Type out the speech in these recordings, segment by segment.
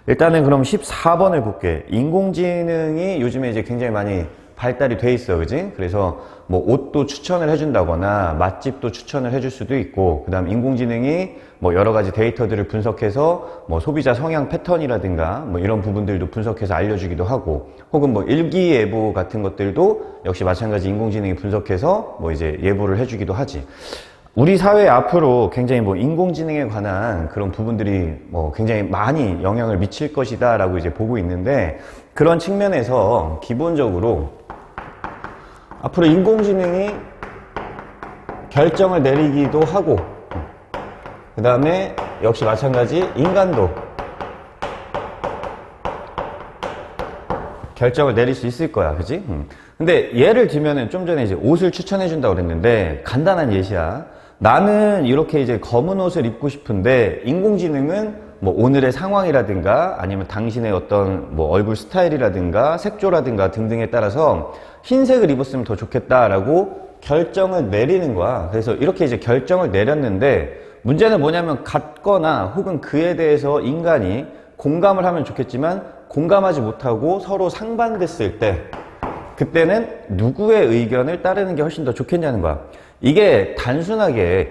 일단은 그럼 14번을 볼게. 인공지능이 요즘에 이제 굉장히 많이 발달이 돼 있어, 그지? 그래서 뭐 옷도 추천을 해준다거나 맛집도 추천을 해줄 수도 있고, 그 다음 인공지능이 뭐 여러 가지 데이터들을 분석해서 뭐 소비자 성향 패턴이라든가 뭐 이런 부분들도 분석해서 알려주기도 하고, 혹은 뭐 일기예보 같은 것들도 역시 마찬가지 인공지능이 분석해서 뭐 이제 예보를 해주기도 하지. 우리 사회 앞으로 굉장히 뭐 인공지능에 관한 그런 부분들이 뭐 굉장히 많이 영향을 미칠 것이다 라고 이제 보고 있는데, 그런 측면에서 기본적으로 앞으로 인공지능이 결정을 내리기도 하고, 그 다음에 역시 마찬가지 인간도 결정을 내릴 수 있을 거야, 그지? 근데 예를 들면은 좀 전에 이제 옷을 추천해 준다고 그랬는데, 간단한 예시야. 나는 이렇게 이제 검은 옷을 입고 싶은데 인공지능은 뭐 오늘의 상황이라든가 아니면 당신의 어떤 뭐 얼굴 스타일이라든가 색조라든가 등등에 따라서 흰색을 입었으면 더 좋겠다라고 결정을 내리는 거야. 그래서 이렇게 이제 결정을 내렸는데, 문제는 뭐냐면 같거나 혹은 그에 대해서 인간이 공감을 하면 좋겠지만 공감하지 못하고 서로 상반됐을 때, 그때는 누구의 의견을 따르는 게 훨씬 더 좋겠냐는 거야. 이게 단순하게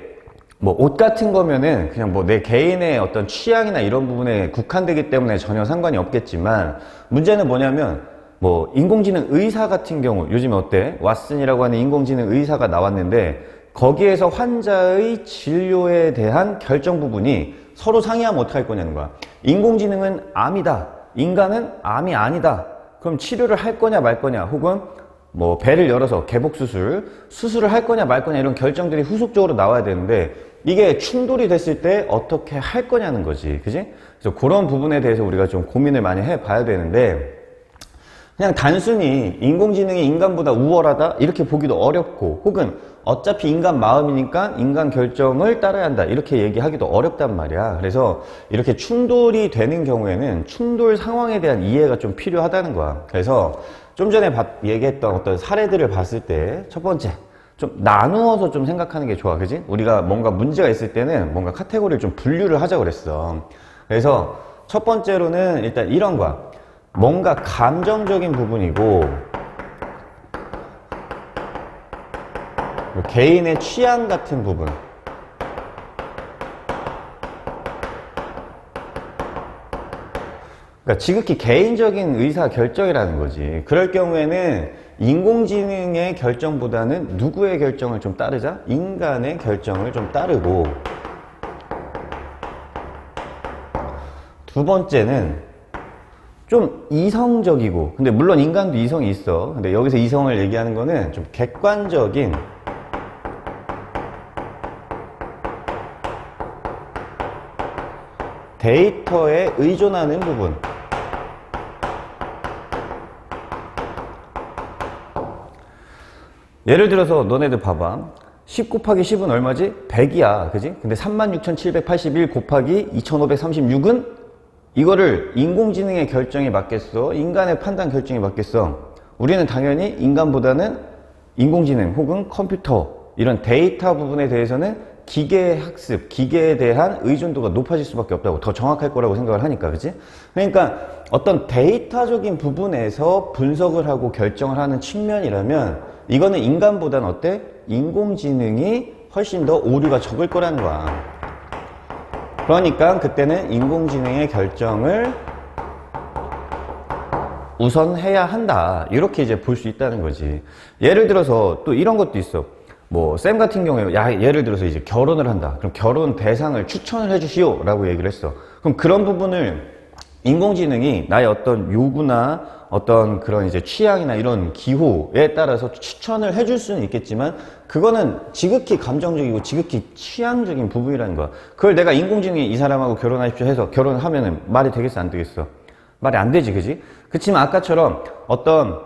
뭐 옷 같은 거면은 그냥 뭐 내 개인의 어떤 취향이나 이런 부분에 국한되기 때문에 전혀 상관이 없겠지만, 문제는 뭐냐면 뭐 인공지능 의사 같은 경우 요즘에 어때? 왓슨이라고 하는 인공지능 의사가 나왔는데, 거기에서 환자의 진료에 대한 결정 부분이 서로 상의하면 어떻게 할 거냐는 거야. 인공지능은 암이다, 인간은 암이 아니다. 그럼 치료를 할 거냐 말 거냐, 혹은 뭐 배를 열어서 수술을 할 거냐 말 거냐, 이런 결정들이 후속적으로 나와야 되는데, 이게 충돌이 됐을 때 어떻게 할 거냐는 거지, 그지? 그래서 그런 부분에 대해서 우리가 좀 고민을 많이 해봐야 되는데, 그냥 단순히 인공지능이 인간보다 우월하다 이렇게 보기도 어렵고, 혹은 어차피 인간 마음이니까 인간 결정을 따라야 한다 이렇게 얘기하기도 어렵단 말이야. 그래서 이렇게 충돌이 되는 경우에는 충돌 상황에 대한 이해가 좀 필요하다는 거야. 그래서 좀 전에 얘기했던 어떤 사례들을 봤을 때, 첫 번째, 좀 나누어서 좀 생각하는 게 좋아, 그지? 우리가 뭔가 문제가 있을 때는 뭔가 카테고리를 좀 분류를 하자고 그랬어. 그래서 첫 번째로는 일단 이런 거야. 뭔가 감정적인 부분이고, 개인의 취향 같은 부분, 그러니까 지극히 개인적인 의사 결정이라는 거지. 그럴 경우에는 인공지능의 결정보다는 누구의 결정을 좀 따르자? 인간의 결정을 좀 따르고, 두 번째는 좀 이성적이고, 근데 물론 인간도 이성이 있어. 근데 여기서 이성을 얘기하는 거는 좀 객관적인 데이터에 의존하는 부분. 예를 들어서 너네들 봐봐. 10 곱하기 10은 얼마지? 100이야, 그지? 근데 36,781 곱하기 2,536은 이거를 인공지능의 결정에 맡겠어? 인간의 판단 결정에 맡겠어? 우리는 당연히 인간보다는 인공지능 혹은 컴퓨터, 이런 데이터 부분에 대해서는 기계 학습, 기계에 대한 의존도가 높아질 수밖에 없다고, 더 정확할 거라고 생각을 하니까, 그치? 그러니까 어떤 데이터적인 부분에서 분석을 하고 결정을 하는 측면이라면, 이거는 인간보다는 어때? 인공지능이 훨씬 더 오류가 적을 거라는 거야. 그러니까 그때는 인공지능의 결정을 우선해야 한다, 이렇게 이제 볼 수 있다는 거지. 예를 들어서 또 이런 것도 있어. 뭐 쌤 같은 경우에 예를 들어서 이제 결혼을 한다. 그럼 결혼 대상을 추천을 해주시오 라고 얘기를 했어. 그럼 그런 부분을 인공지능이 나의 어떤 요구나 어떤 그런 이제 취향이나 이런 기호에 따라서 추천을 해줄 수는 있겠지만, 그거는 지극히 감정적이고 지극히 취향적인 부분이라는 거야. 그걸 내가 인공지능이 이 사람하고 결혼하십시오 해서 결혼을 하면은 말이 되겠어, 안 되겠어? 말이 안 되지, 그지? 그치만 아까처럼 어떤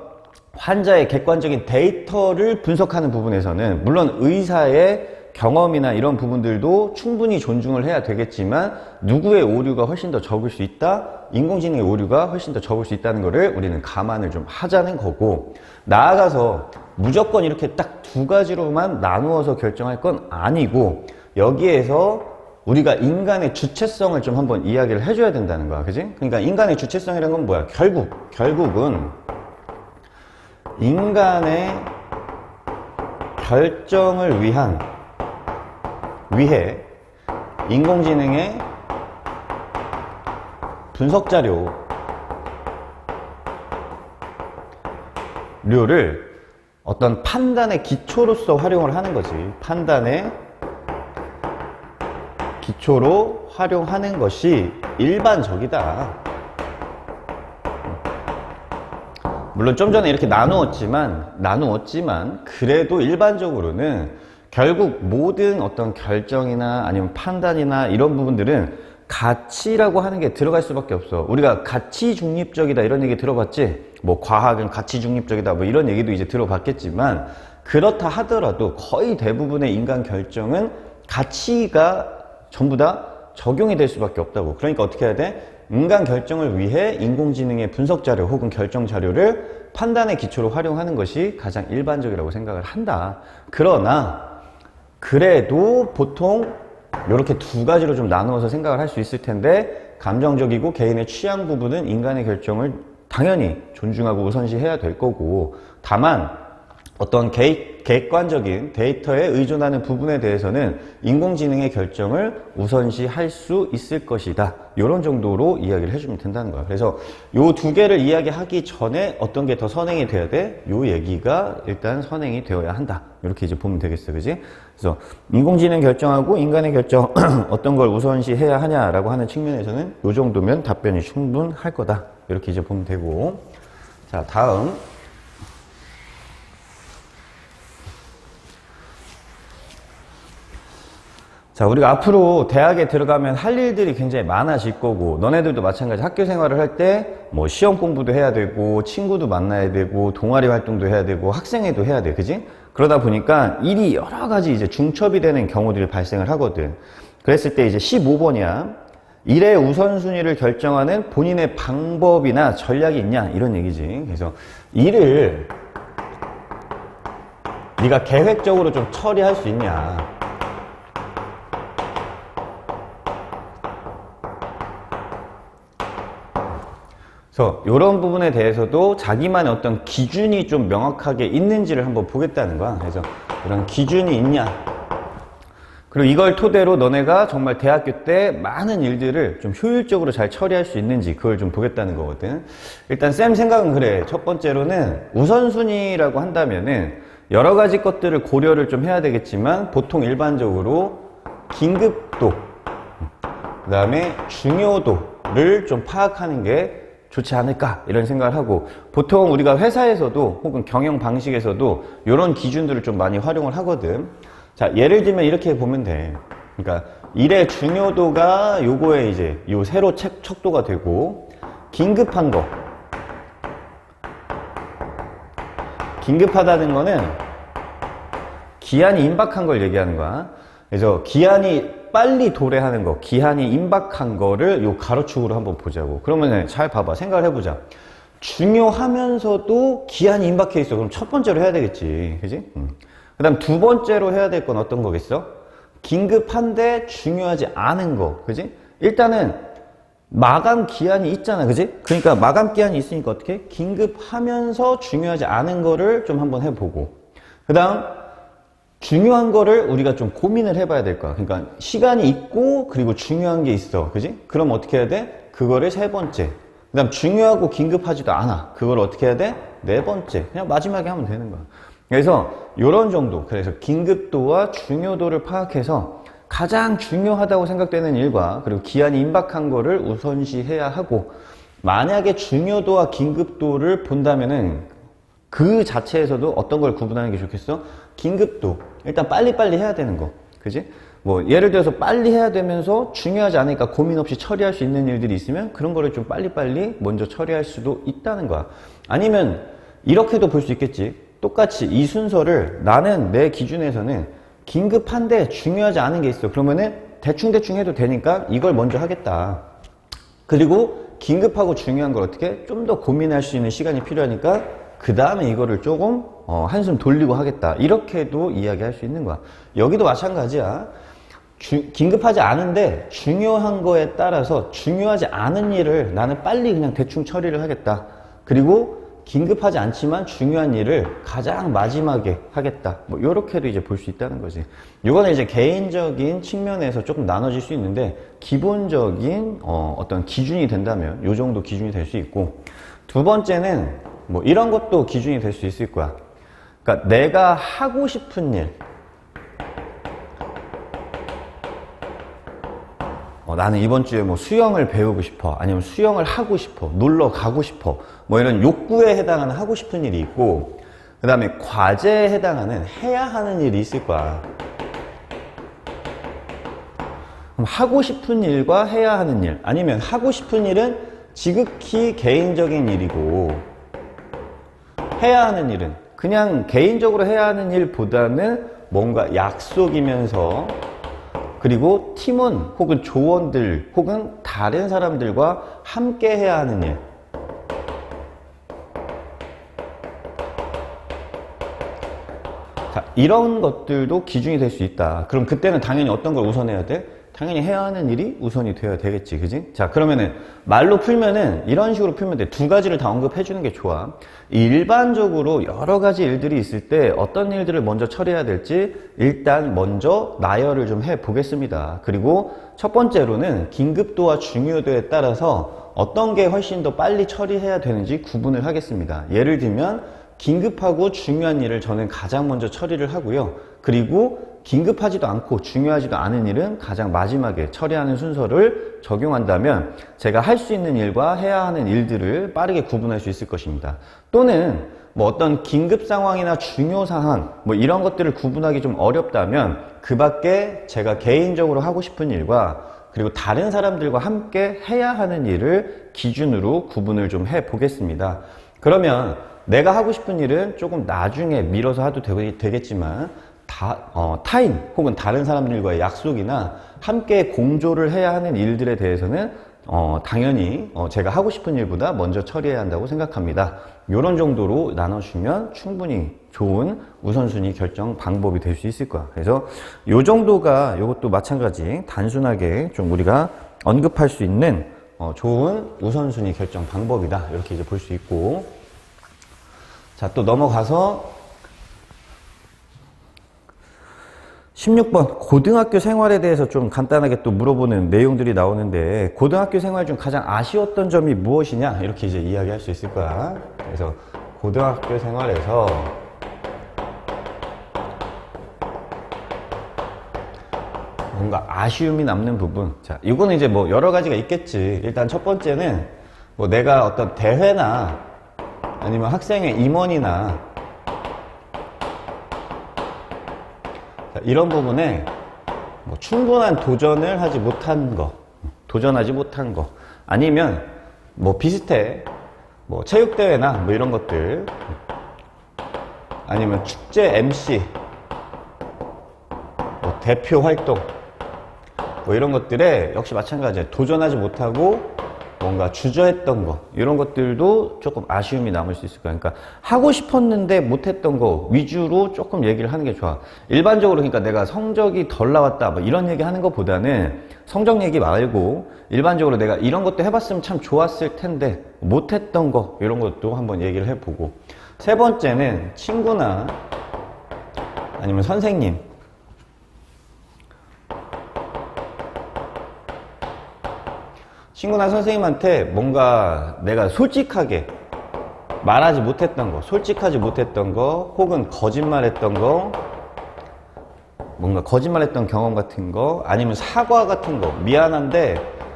환자의 객관적인 데이터를 분석하는 부분에서는 물론 의사의 경험이나 이런 부분들도 충분히 존중을 해야 되겠지만, 누구의 오류가 훨씬 더 적을 수 있다? 인공지능의 오류가 훨씬 더 적을 수 있다는 거를 우리는 감안을 좀 하자는 거고, 나아가서 무조건 이렇게 딱 두 가지로만 나누어서 결정할 건 아니고, 여기에서 우리가 인간의 주체성을 좀 한번 이야기를 해줘야 된다는 거야. 그지? 그러니까 인간의 주체성이라는 건 뭐야? 결국은 인간의 결정을 위해 인공지능의 분석 자료를 어떤 판단의 기초로서 활용을 하는 거지. 판단의 기초로 활용하는 것이 일반적이다. 물론 좀 전에 이렇게 나누었지만 그래도 일반적으로는 결국 모든 어떤 결정이나 아니면 판단이나 이런 부분들은 가치라고 하는 게 들어갈 수밖에 없어. 우리가 가치 중립적이다 이런 얘기 들어봤지? 뭐 과학은 가치 중립적이다 뭐 이런 얘기도 이제 들어봤겠지만, 그렇다 하더라도 거의 대부분의 인간 결정은 가치가 전부 다 적용이 될 수밖에 없다고. 그러니까 어떻게 해야 돼? 인간 결정을 위해 인공지능의 분석 자료 혹은 결정 자료를 판단의 기초로 활용하는 것이 가장 일반적이라고 생각을 한다. 그러나 그래도 보통 이렇게 두 가지로 좀 나누어서 생각을 할 수 있을 텐데, 감정적이고 개인의 취향 부분은 인간의 결정을 당연히 존중하고 우선시해야 될 거고, 다만 어떤 객관적인 데이터에 의존하는 부분에 대해서는 인공지능의 결정을 우선시할 수 있을 것이다. 이런 정도로 이야기를 해주면 된다는 거야. 그래서 요 두 개를 이야기하기 전에 어떤 게 더 선행이 돼야 돼? 요 얘기가 일단 선행이 되어야 한다. 이렇게 이제 보면 되겠어. 그지? 그래서 인공지능 결정하고 인간의 결정 어떤 걸 우선시해야 하냐라고 하는 측면에서는 요 정도면 답변이 충분할 거다. 이렇게 이제 보면 되고. 자, 다음. 자, 우리가 앞으로 대학에 들어가면 할 일들이 굉장히 많아질 거고, 너네들도 마찬가지 학교 생활을 할 때 뭐 시험 공부도 해야 되고, 친구도 만나야 되고, 동아리 활동도 해야 되고, 학생회도 해야 돼. 그지? 그러다 보니까 일이 여러 가지 이제 중첩이 되는 경우들이 발생을 하거든. 그랬을 때 이제 15번이야. 일의 우선순위를 결정하는 본인의 방법이나 전략이 있냐? 이런 얘기지. 그래서 일을 네가 계획적으로 좀 처리할 수 있냐? 그래서 이런 부분에 대해서도 자기만의 어떤 기준이 좀 명확하게 있는지를 한번 보겠다는 거야. 그래서 이런 기준이 있냐. 그리고 이걸 토대로 너네가 정말 대학교 때 많은 일들을 좀 효율적으로 잘 처리할 수 있는지 그걸 좀 보겠다는 거거든. 일단 쌤 생각은 그래. 첫 번째로는 우선순위라고 한다면은 여러 가지 것들을 고려를 좀 해야 되겠지만, 보통 일반적으로 긴급도, 그 다음에 중요도를 좀 파악하는 게 좋지 않을까 이런 생각을 하고, 보통 우리가 회사에서도 혹은 경영 방식에서도 이런 기준들을 좀 많이 활용을 하거든. 자, 예를 들면 이렇게 보면 돼. 그러니까 일의 중요도가 요거에 이제 요 세로 척도가 되고, 긴급한 거, 긴급하다는 거는 기한이 임박한 걸 얘기하는 거야. 그래서 기한이 빨리 도래하는 거, 기한이 임박한 거를 요 가로축으로 한번 보자고. 그러면 잘 봐봐. 생각을 해보자. 중요하면서도 기한이 임박해 있어. 그럼 첫 번째로 해야 되겠지. 그지? 그 다음 두 번째로 해야 될 건 어떤 거겠어? 긴급한데 중요하지 않은 거. 그지? 일단은 마감 기한이 있잖아. 그지? 그러니까 마감 기한이 있으니까 어떻게? 긴급하면서 중요하지 않은 거를 좀 한번 해보고. 그 다음 중요한 거를 우리가 좀 고민을 해봐야 될 거야. 그러니까 시간이 있고 그리고 중요한 게 있어. 그지? 그럼 어떻게 해야 돼? 그거를 세 번째. 그 다음 중요하고 긴급하지도 않아. 그걸 어떻게 해야 돼? 네 번째. 그냥 마지막에 하면 되는 거야. 그래서 요런 정도. 그래서 긴급도와 중요도를 파악해서 가장 중요하다고 생각되는 일과 그리고 기한이 임박한 거를 우선시해야 하고, 만약에 중요도와 긴급도를 본다면은 그 자체에서도 어떤 걸 구분하는 게 좋겠어? 긴급도. 일단 빨리빨리 해야 되는 거. 그지? 뭐, 예를 들어서 빨리 해야 되면서 중요하지 않으니까 고민 없이 처리할 수 있는 일들이 있으면 그런 거를 좀 빨리빨리 먼저 처리할 수도 있다는 거야. 아니면, 이렇게도 볼 수 있겠지. 똑같이 이 순서를 나는 내 기준에서는 긴급한데 중요하지 않은 게 있어. 그러면은 대충 해도 되니까 이걸 먼저 하겠다. 그리고 긴급하고 중요한 걸 어떻게? 좀 더 고민할 수 있는 시간이 필요하니까 그 다음에 이거를 조금 한숨 돌리고 하겠다. 이렇게도 이야기할 수 있는 거야. 여기도 마찬가지야. 긴급하지 않은데 중요한 거에 따라서 중요하지 않은 일을 나는 빨리 그냥 대충 처리를 하겠다. 그리고 긴급하지 않지만 중요한 일을 가장 마지막에 하겠다. 뭐 이렇게도 이제 볼 수 있다는 거지. 이거는 이제 개인적인 측면에서 조금 나눠질 수 있는데 기본적인 어떤 기준이 된다면 이 정도 기준이 될 수 있고, 두 번째는 뭐 이런 것도 기준이 될 수 있을 거야. 그러니까 내가 하고 싶은 일, 나는 이번 주에 뭐 수영을 배우고 싶어, 아니면 수영을 하고 싶어, 놀러 가고 싶어, 뭐 이런 욕구에 해당하는 하고 싶은 일이 있고, 그 다음에 과제에 해당하는 해야 하는 일이 있을 거야. 그럼 하고 싶은 일과 해야 하는 일, 아니면 하고 싶은 일은 지극히 개인적인 일이고, 해야 하는 일은 그냥 개인적으로 해야 하는 일보다는 뭔가 약속이면서, 그리고 팀원 혹은 조원들 혹은 다른 사람들과 함께 해야 하는 일. 자, 이런 것들도 기준이 될 수 있다. 그럼 그때는 당연히 어떤 걸 우선해야 돼? 당연히 해야 하는 일이 우선이 되어야 되겠지, 그지? 자, 그러면은 말로 풀면은 이런 식으로 풀면 돼. 두 가지를 다 언급해 주는 게 좋아. 일반적으로 여러 가지 일들이 있을 때 어떤 일들을 먼저 처리해야 될지 일단 먼저 나열을 좀 해 보겠습니다. 그리고 첫 번째로는 긴급도와 중요도에 따라서 어떤 게 훨씬 더 빨리 처리해야 되는지 구분을 하겠습니다. 예를 들면 긴급하고 중요한 일을 저는 가장 먼저 처리를 하고요. 그리고 긴급하지도 않고 중요하지도 않은 일은 가장 마지막에 처리하는 순서를 적용한다면 제가 할 수 있는 일과 해야 하는 일들을 빠르게 구분할 수 있을 것입니다. 또는 뭐 어떤 긴급 상황이나 중요 사항 뭐 이런 것들을 구분하기 좀 어렵다면 그 밖에 제가 개인적으로 하고 싶은 일과 그리고 다른 사람들과 함께 해야 하는 일을 기준으로 구분을 좀 해 보겠습니다. 그러면 내가 하고 싶은 일은 조금 나중에 미뤄서 해도 되겠지만 타인 혹은 다른 사람들과의 약속이나 함께 공조를 해야 하는 일들에 대해서는 당연히 제가 하고 싶은 일보다 먼저 처리해야 한다고 생각합니다. 이런 정도로 나눠주면 충분히 좋은 우선순위 결정 방법이 될 수 있을 거야. 그래서 이 정도가 이것도 마찬가지 단순하게 좀 우리가 언급할 수 있는 좋은 우선순위 결정 방법이다. 이렇게 이제 볼 수 있고, 자, 또 넘어가서 16번 고등학교 생활에 대해서 좀 간단하게 또 물어보는 내용들이 나오는데, 고등학교 생활 중 가장 아쉬웠던 점이 무엇이냐 이렇게 이제 이야기할 수 있을 거야. 그래서 고등학교 생활에서 뭔가 아쉬움이 남는 부분, 자, 이거는 이제 뭐 여러 가지가 있겠지. 일단 첫 번째는 뭐 내가 어떤 대회나 아니면 학생의 임원이나 이런 부분에 뭐 충분한 도전을 하지 못한 거, 도전하지 못한 거, 아니면 뭐 비슷해, 뭐 체육대회나 뭐 이런 것들, 아니면 축제 MC, 뭐 대표 활동, 뭐 이런 것들에 역시 마찬가지야. 도전하지 못하고 뭔가 주저했던 거, 이런 것들도 조금 아쉬움이 남을 수 있을 거야. 그러니까 하고 싶었는데 못했던 거 위주로 조금 얘기를 하는 게 좋아. 일반적으로 그러니까 내가 성적이 덜 나왔다 뭐 이런 얘기 하는 것보다는 성적 얘기 말고 일반적으로 내가 이런 것도 해봤으면 참 좋았을 텐데 못했던 거, 이런 것도 한번 얘기를 해보고, 세 번째는 친구나 아니면 선생님, 친구나 선생님한테 뭔가 내가 솔직하게 말하지 못했던 거, 솔직하지 못했던 거, 혹은 거짓말했던 거, 뭔가 거짓말했던 경험 같은 거, 아니면 사과 같은 거, 미안한데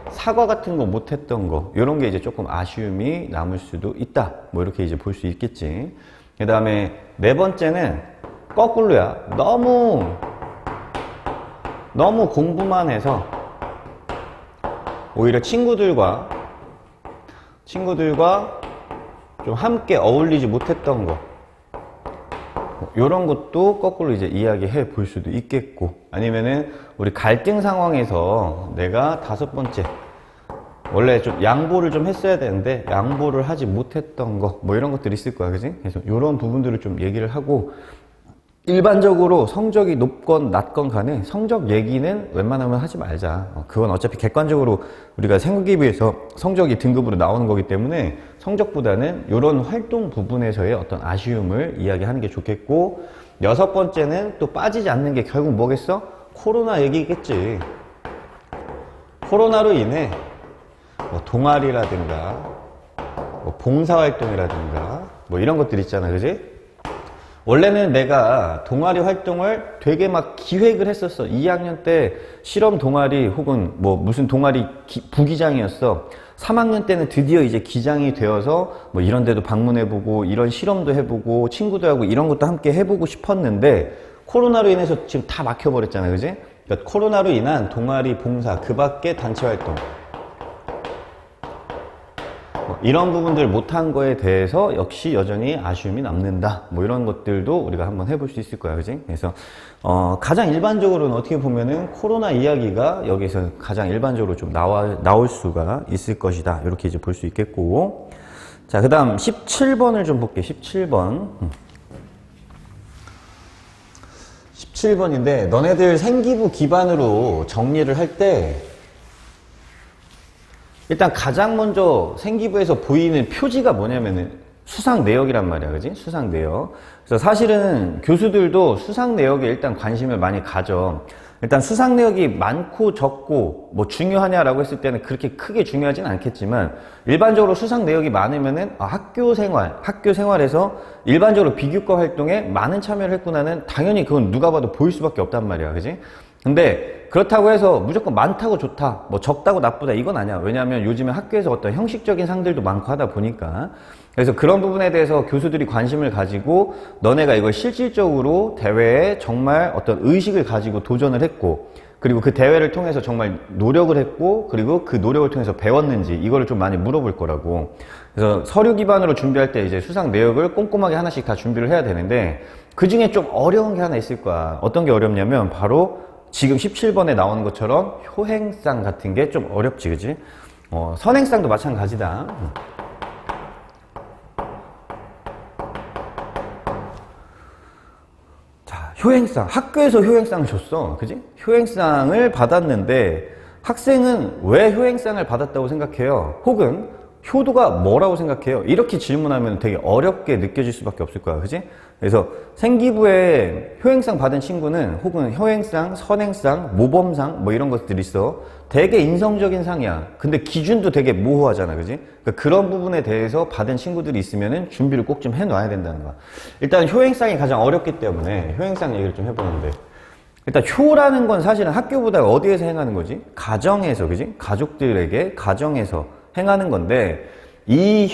사과 같은 거 못했던 거, 이런 게 이제 조금 아쉬움이 남을 수도 있다. 뭐 이렇게 이제 볼 수 있겠지. 그 다음에 네 번째는 거꾸로야. 너무 공부만 해서 오히려 친구들과 좀 함께 어울리지 못했던 거, 이런 것도 거꾸로 이제 이야기해 볼 수도 있겠고, 아니면은 우리 갈등 상황에서 내가 다섯 번째, 원래 좀 양보를 좀 했어야 되는데 양보를 하지 못했던 거, 뭐 이런 것들이 있을 거야, 그지? 그래서 이런 부분들을 좀 얘기를 하고, 일반적으로 성적이 높건 낮건 간에 성적 얘기는 웬만하면 하지 말자. 그건 어차피 객관적으로 우리가 생기부에서 성적이 등급으로 나오는 거기 때문에 성적보다는 이런 활동 부분에서의 어떤 아쉬움을 이야기하는 게 좋겠고, 여섯 번째는 또 빠지지 않는 게 결국 뭐겠어? 코로나 얘기겠지. 코로나로 인해 뭐 동아리라든가 뭐 봉사활동이라든가 뭐 이런 것들 있잖아, 그지? 원래는 내가 동아리 활동을 되게 막 기획을 했었어. 2학년 때 실험 동아리 혹은 뭐 무슨 동아리 부기장이었어. 3학년 때는 드디어 이제 기장이 되어서 뭐 이런 데도 방문해보고 이런 실험도 해보고 친구들하고 이런 것도 함께 해보고 싶었는데, 코로나로 인해서 지금 다 막혀버렸잖아, 그지? 그러니까 코로나로 인한 동아리 봉사, 그 밖에 단체 활동, 이런 부분들 못한 거에 대해서 역시 여전히 아쉬움이 남는다. 뭐 이런 것들도 우리가 한번 해볼 수 있을 거야, 그지? 그래서 가장 일반적으로는 어떻게 보면은 코로나 이야기가 여기서 가장 일반적으로 좀 나올 수가 있을 것이다. 이렇게 이제 볼 수 있겠고, 자, 그 다음 17번을 좀 볼게. 17번. 17번인데 너네들 생기부 기반으로 정리를 할 때 일단 가장 먼저 생기부에서 보이는 표지가 뭐냐면은 수상 내역이란 말이야, 그지? 수상 내역. 그래서 사실은 교수들도 수상 내역에 일단 관심을 많이 가져. 일단 수상 내역이 많고 적고 뭐 중요하냐라고 했을 때는 그렇게 크게 중요하진 않겠지만, 일반적으로 수상 내역이 많으면은 학교 생활에서 일반적으로 비교과 활동에 많은 참여를 했구나는 당연히 그건 누가 봐도 보일 수밖에 없단 말이야, 그지? 근데 그렇다고 해서 무조건 많다고 좋다, 뭐 적다고 나쁘다, 이건 아니야. 왜냐하면 요즘에 학교에서 어떤 형식적인 상들도 많고 하다 보니까. 그래서 그런 부분에 대해서 교수들이 관심을 가지고 너네가 이걸 실질적으로 대회에 정말 어떤 의식을 가지고 도전을 했고, 그리고 그 대회를 통해서 정말 노력을 했고, 그리고 그 노력을 통해서 배웠는지 이거를 좀 많이 물어볼 거라고. 그래서 서류 기반으로 준비할 때 이제 수상 내역을 꼼꼼하게 하나씩 다 준비를 해야 되는데, 그 중에 좀 어려운 게 하나 있을 거야. 어떤 게 어렵냐면 바로 지금 17번에 나오는 것처럼 효행상 같은 게 좀 어렵지, 그지? 선행상도 마찬가지다. 자, 효행상. 학교에서 효행상을 줬어, 그지? 효행상을 받았는데 학생은 왜 효행상을 받았다고 생각해요? 혹은 효도가 뭐라고 생각해요? 이렇게 질문하면 되게 어렵게 느껴질 수밖에 없을 거야, 그지? 그래서 생기부에 효행상 받은 친구는 혹은 효행상, 선행상, 모범상 뭐 이런 것들이 있어. 되게 인성적인 상이야. 근데 기준도 되게 모호하잖아, 그지? 그러니까 그런 부분에 대해서 받은 친구들이 있으면은 준비를 꼭 좀 해놔야 된다는 거야. 일단 효행상이 가장 어렵기 때문에 효행상 얘기를 좀 해보는데, 일단 효라는 건 사실은 학교보다 어디에서 행하는 거지? 가정에서, 그지? 가족들에게 가정에서 행하는 건데, 이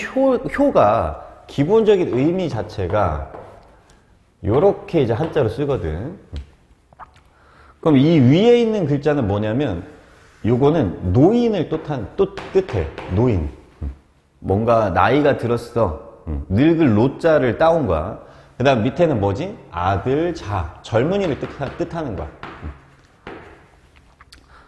효가 기본적인 의미 자체가 요렇게 이제 한자로 쓰거든. 그럼 이 위에 있는 글자는 뭐냐면 요거는 노인을 뜻해. 노인. 뭔가 나이가 들었어. 늙을 노자를 따온 거야. 그 다음 밑에는 뭐지? 아들, 자, 젊은이를 뜻하는 거야.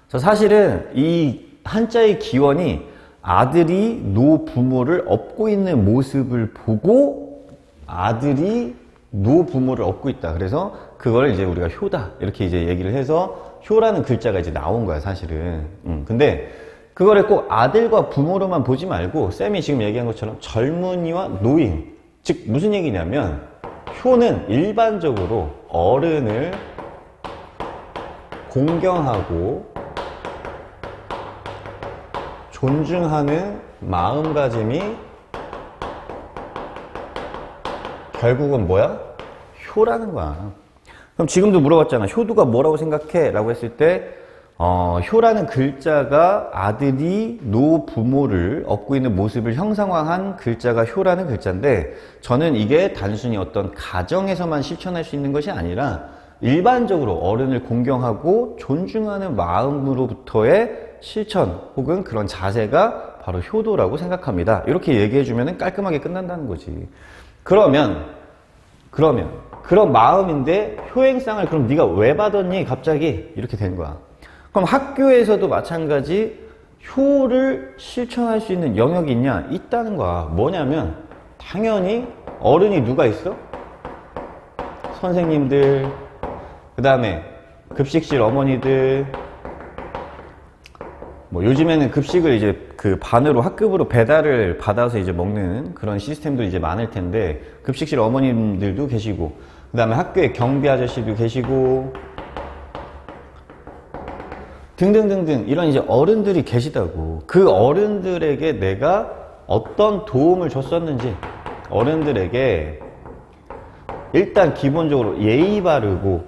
그래서 사실은 이 한자의 기원이 아들이 노부모를 업고 있는 모습을 보고 아들이 노부모를 업고 있다. 그래서 그걸 이제 우리가 효다, 이렇게 이제 얘기를 해서 효라는 글자가 이제 나온 거야, 사실은. 근데 그거를 꼭 아들과 부모로만 보지 말고 쌤이 지금 얘기한 것처럼 젊은이와 노인, 즉 무슨 얘기냐면 효는 일반적으로 어른을 공경하고 존중하는 마음가짐이 결국은 뭐야? 효라는 거야. 그럼 지금도 물어봤잖아. 효도가 뭐라고 생각해? 라고 했을 때 효라는 글자가 아들이 노부모를 업고 있는 모습을 형상화한 글자가 효라는 글자인데, 저는 이게 단순히 어떤 가정에서만 실천할 수 있는 것이 아니라 일반적으로 어른을 공경하고 존중하는 마음으로부터의 실천 혹은 그런 자세가 바로 효도라고 생각합니다. 이렇게 얘기해주면 깔끔하게 끝난다는 거지. 그러면 그런 마음인데 효행상을 그럼 네가 왜 받았니? 갑자기 이렇게 된 거야. 그럼 학교에서도 마찬가지 효를 실천할 수 있는 영역이 있냐? 있다는 거야. 뭐냐면 당연히 어른이 누가 있어? 선생님들, 그 다음에 급식실 어머니들, 뭐 요즘에는 급식을 이제 그 반으로 학급으로 배달을 받아서 이제 먹는 그런 시스템도 이제 많을 텐데, 급식실 어머님들도 계시고, 그 다음에 학교에 경비 아저씨도 계시고, 등등등등 이런 이제 어른들이 계시다고. 그 어른들에게 내가 어떤 도움을 줬었는지, 어른들에게 일단 기본적으로 예의 바르고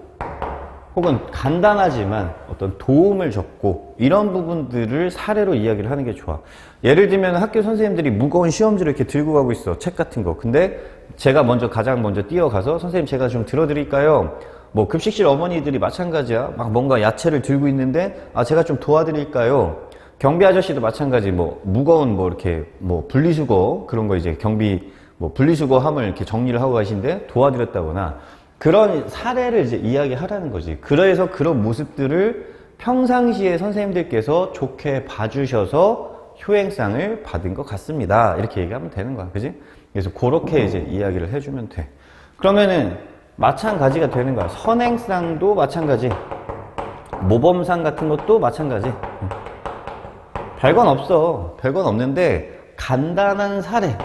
혹은 간단하지만 어떤 도움을 줬고, 이런 부분들을 사례로 이야기를 하는 게 좋아. 예를 들면 학교 선생님들이 무거운 시험지를 이렇게 들고 가고 있어, 책 같은 거. 근데 제가 가장 먼저 뛰어가서 선생님 제가 좀 들어드릴까요? 뭐 급식실 어머니들이 마찬가지야. 막 뭔가 야채를 들고 있는데 제가 좀 도와드릴까요? 경비 아저씨도 마찬가지. 뭐 무거운 뭐 이렇게 뭐 분리수거 그런 거 이제 경비 뭐 분리수거 함을 이렇게 정리를 하고 가신데 도와드렸다거나, 그런 사례를 이제 이야기하라는 거지. 그래서 그런 모습들을 평상시에 선생님들께서 좋게 봐주셔서 효행상을 받은 것 같습니다. 이렇게 얘기하면 되는 거야. 그지? 그래서 그렇게 이제 이야기를 해주면 돼. 그러면은 마찬가지가 되는 거야. 선행상도 마찬가지. 모범상 같은 것도 마찬가지. 별건 없어. 별건 없는데 간단한 사례.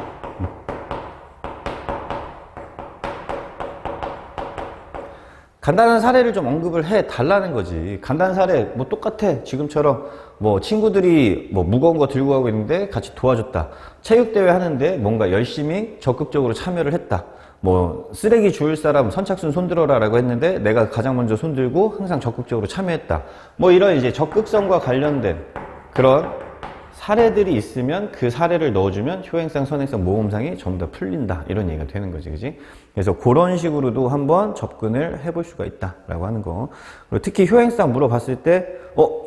간단한 사례를 좀 언급을 해 달라는 거지. 간단한 사례 뭐 똑같아. 지금처럼 뭐 친구들이 뭐 무거운 거 들고 가고 있는데 같이 도와줬다. 체육대회 하는데 뭔가 열심히 적극적으로 참여를 했다. 뭐 쓰레기 주울 사람 선착순 손들어라 라고 했는데 내가 가장 먼저 손들고 항상 적극적으로 참여했다. 뭐 이런 이제 적극성과 관련된 그런 사례들이 있으면 그 사례를 넣어주면 효행상, 선행상, 모범상이 전부 다 풀린다. 이런 얘기가 되는 거지, 그지? 그래서 그런 식으로도 한번 접근을 해볼 수가 있다라고 하는 거. 그리고 특히 효행상 물어봤을 때,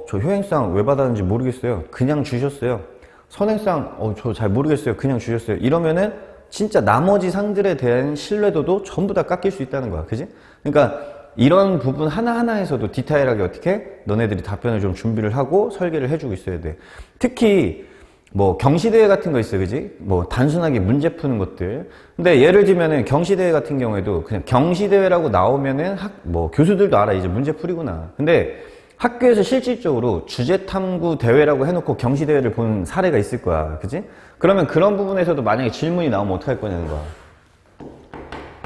저 효행상 왜 받았는지 모르겠어요. 그냥 주셨어요. 선행상, 저 잘 모르겠어요. 그냥 주셨어요. 이러면은 진짜 나머지 상들에 대한 신뢰도도 전부 다 깎일 수 있다는 거야, 그지? 그러니까 이런 부분 하나하나에서도 디테일하게 어떻게 너네들이 답변을 좀 준비를 하고 설계를 해주고 있어야 돼. 특히 뭐 경시대회 같은 거 있어, 그지? 뭐 단순하게 문제 푸는 것들. 근데 예를 들면은 경시대회 같은 경우에도 그냥 경시대회라고 나오면은 뭐 교수들도 알아, 이제 문제 풀이구나. 근데 학교에서 실질적으로 주제탐구 대회라고 해놓고 경시대회를 본 사례가 있을 거야, 그지? 그러면 그런 부분에서도 만약에 질문이 나오면 어떡할 거냐는 거야.